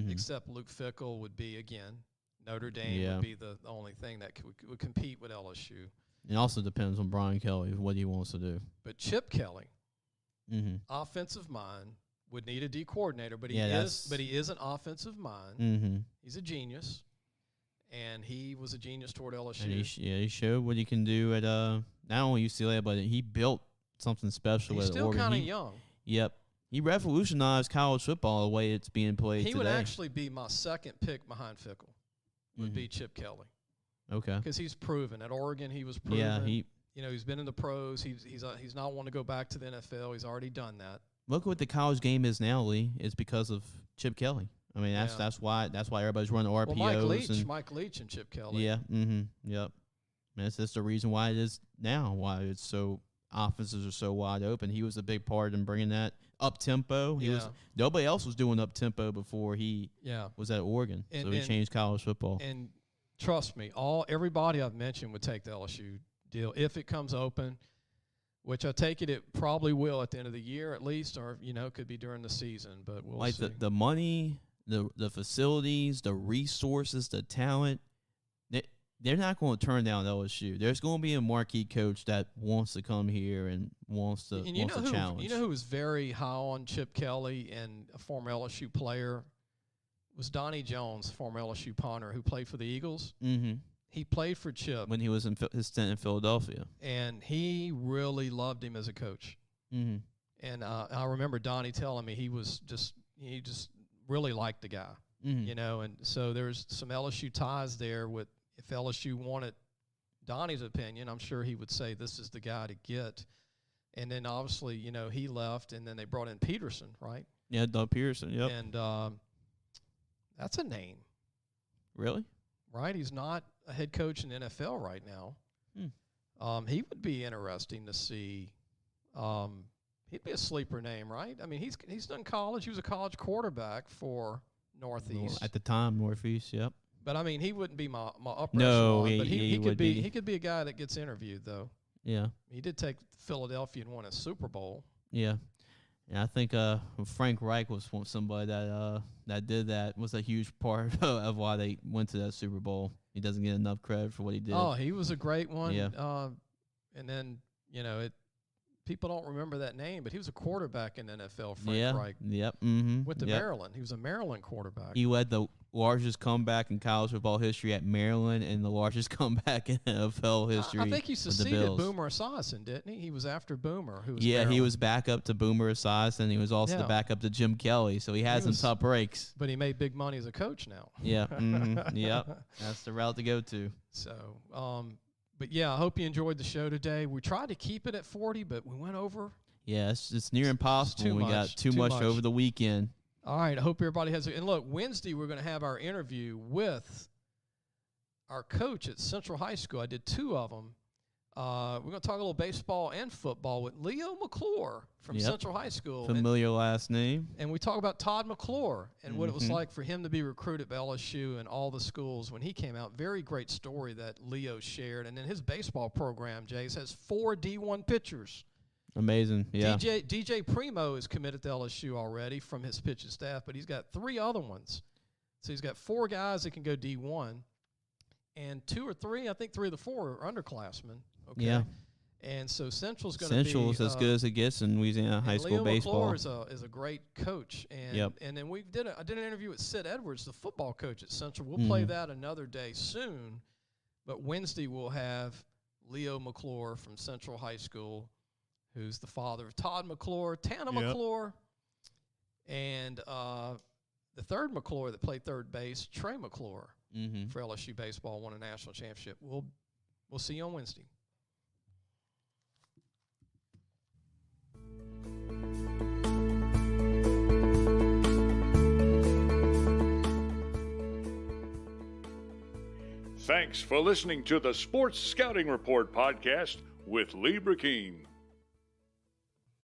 except Luke Fickell would be, again, Notre Dame would be the only thing that would compete with LSU. It also depends on Brian Kelly, what he wants to do. But Chip Kelly, offensive mind, would need a D coordinator, but he is an offensive mind. Mm-hmm. He's a genius, and he was a genius toward LSU. And he showed what he can do at not only UCLA, but he built something special at Oregon. He's still kind of young. Yep. He revolutionized college football the way it's being played today. He would actually be my second pick behind Fickell. would be Chip Kelly. Okay. Because he's proven. At Oregon, he was proven. Yeah, he's been in the pros. He's not wanting to go back to the NFL. He's already done that. Look what the college game is now, Lee. It's because of Chip Kelly. I mean, that's why everybody's running RPOs. Well, Mike Leach and Chip Kelly. Yeah. Mm-hmm. Yep. And that's the reason why it is now. Why it's so offenses are so wide open. He was a big part in bringing that up tempo. Nobody else was doing up tempo before he was at Oregon. So he changed college football. And trust me, everybody I've mentioned would take the LSU deal if it comes open, which I take it probably will at the end of the year at least, or could be during the season. But we'll see. The money, the facilities, the resources, the talent. They're not going to turn down LSU. There's going to be a marquee coach that wants to come here and wants to challenge. You know who was very high on Chip Kelly and a former LSU player was Donnie Jones, former LSU punter who played for the Eagles. Mm-hmm. He played for Chip when he was in his stint in Philadelphia, and he really loved him as a coach. Mm-hmm. And I remember Donnie telling me he just really liked the guy. Mm-hmm. And so there's some LSU ties there with. If LSU wanted Donnie's opinion, I'm sure he would say this is the guy to get. And then obviously, he left, and then they brought in Peterson, right? Yeah, Doug Peterson, yep. And that's a name. Really? Right? He's not a head coach in the NFL right now. He would be interesting to see. He'd be a sleeper name, right? I mean, he's done college. He was a college quarterback for Northeast. At the time, Northeast, yep. But I mean, he wouldn't be my upper no, echelon, but he could be. be. He could be a guy that gets interviewed, though. Yeah, he did take Philadelphia and won a Super Bowl. Yeah, and I think Frank Reich was somebody that did that. Was a huge part of why they went to that Super Bowl. He doesn't get enough credit for what he did. Oh, he was a great one. Yeah. And then people don't remember that name, but he was a quarterback in the NFL. Frank Reich. Yep. Mm-hmm. Went to Maryland. He was a Maryland quarterback. He led the largest comeback in college football history at Maryland and the largest comeback in NFL history. I think he succeeded Boomer Esiason, didn't he? He was after Boomer. Who was Maryland. He was back up to Boomer Esiason. He was also the backup to Jim Kelly, so he had some tough breaks. But he made big money as a coach now. Yeah. Mm-hmm. Yep. That's the route to go to. So, but yeah, I hope you enjoyed the show today. We tried to keep it at 40, but we went over. Yeah, it's near impossible. We got too much over the weekend. All right, I hope everybody has and look, Wednesday we're going to have our interview with our coach at Central High School. I did 2 of them. We're going to talk a little baseball and football with Leo McClure from Central High School. Familiar last name. And we talk about Todd McClure and what it was like for him to be recruited by LSU and all the schools when he came out. Very great story that Leo shared. And then his baseball program, Jace, has 4 D1 pitchers. Amazing, yeah. DJ Primo is committed to LSU already from his pitching staff, but he's got 3 other ones. So he's got 4 guys that can go D1, and 2 or 3, I think 3 of the 4 are underclassmen. Okay. Yeah. And so Central's going to be Central's as good as it gets in Louisiana High School Leo baseball. McClure is a great coach, and and then I did an interview with Sid Edwards, the football coach at Central. We'll play that another day soon, but Wednesday we'll have Leo McClure from Central High School, who's the father of Todd McClure, Tana McClure, and the third McClure that played third base, Trey McClure, for LSU baseball, won a national championship. We'll see you on Wednesday. Thanks for listening to the Sports Scouting Report podcast with Lee Brecheen.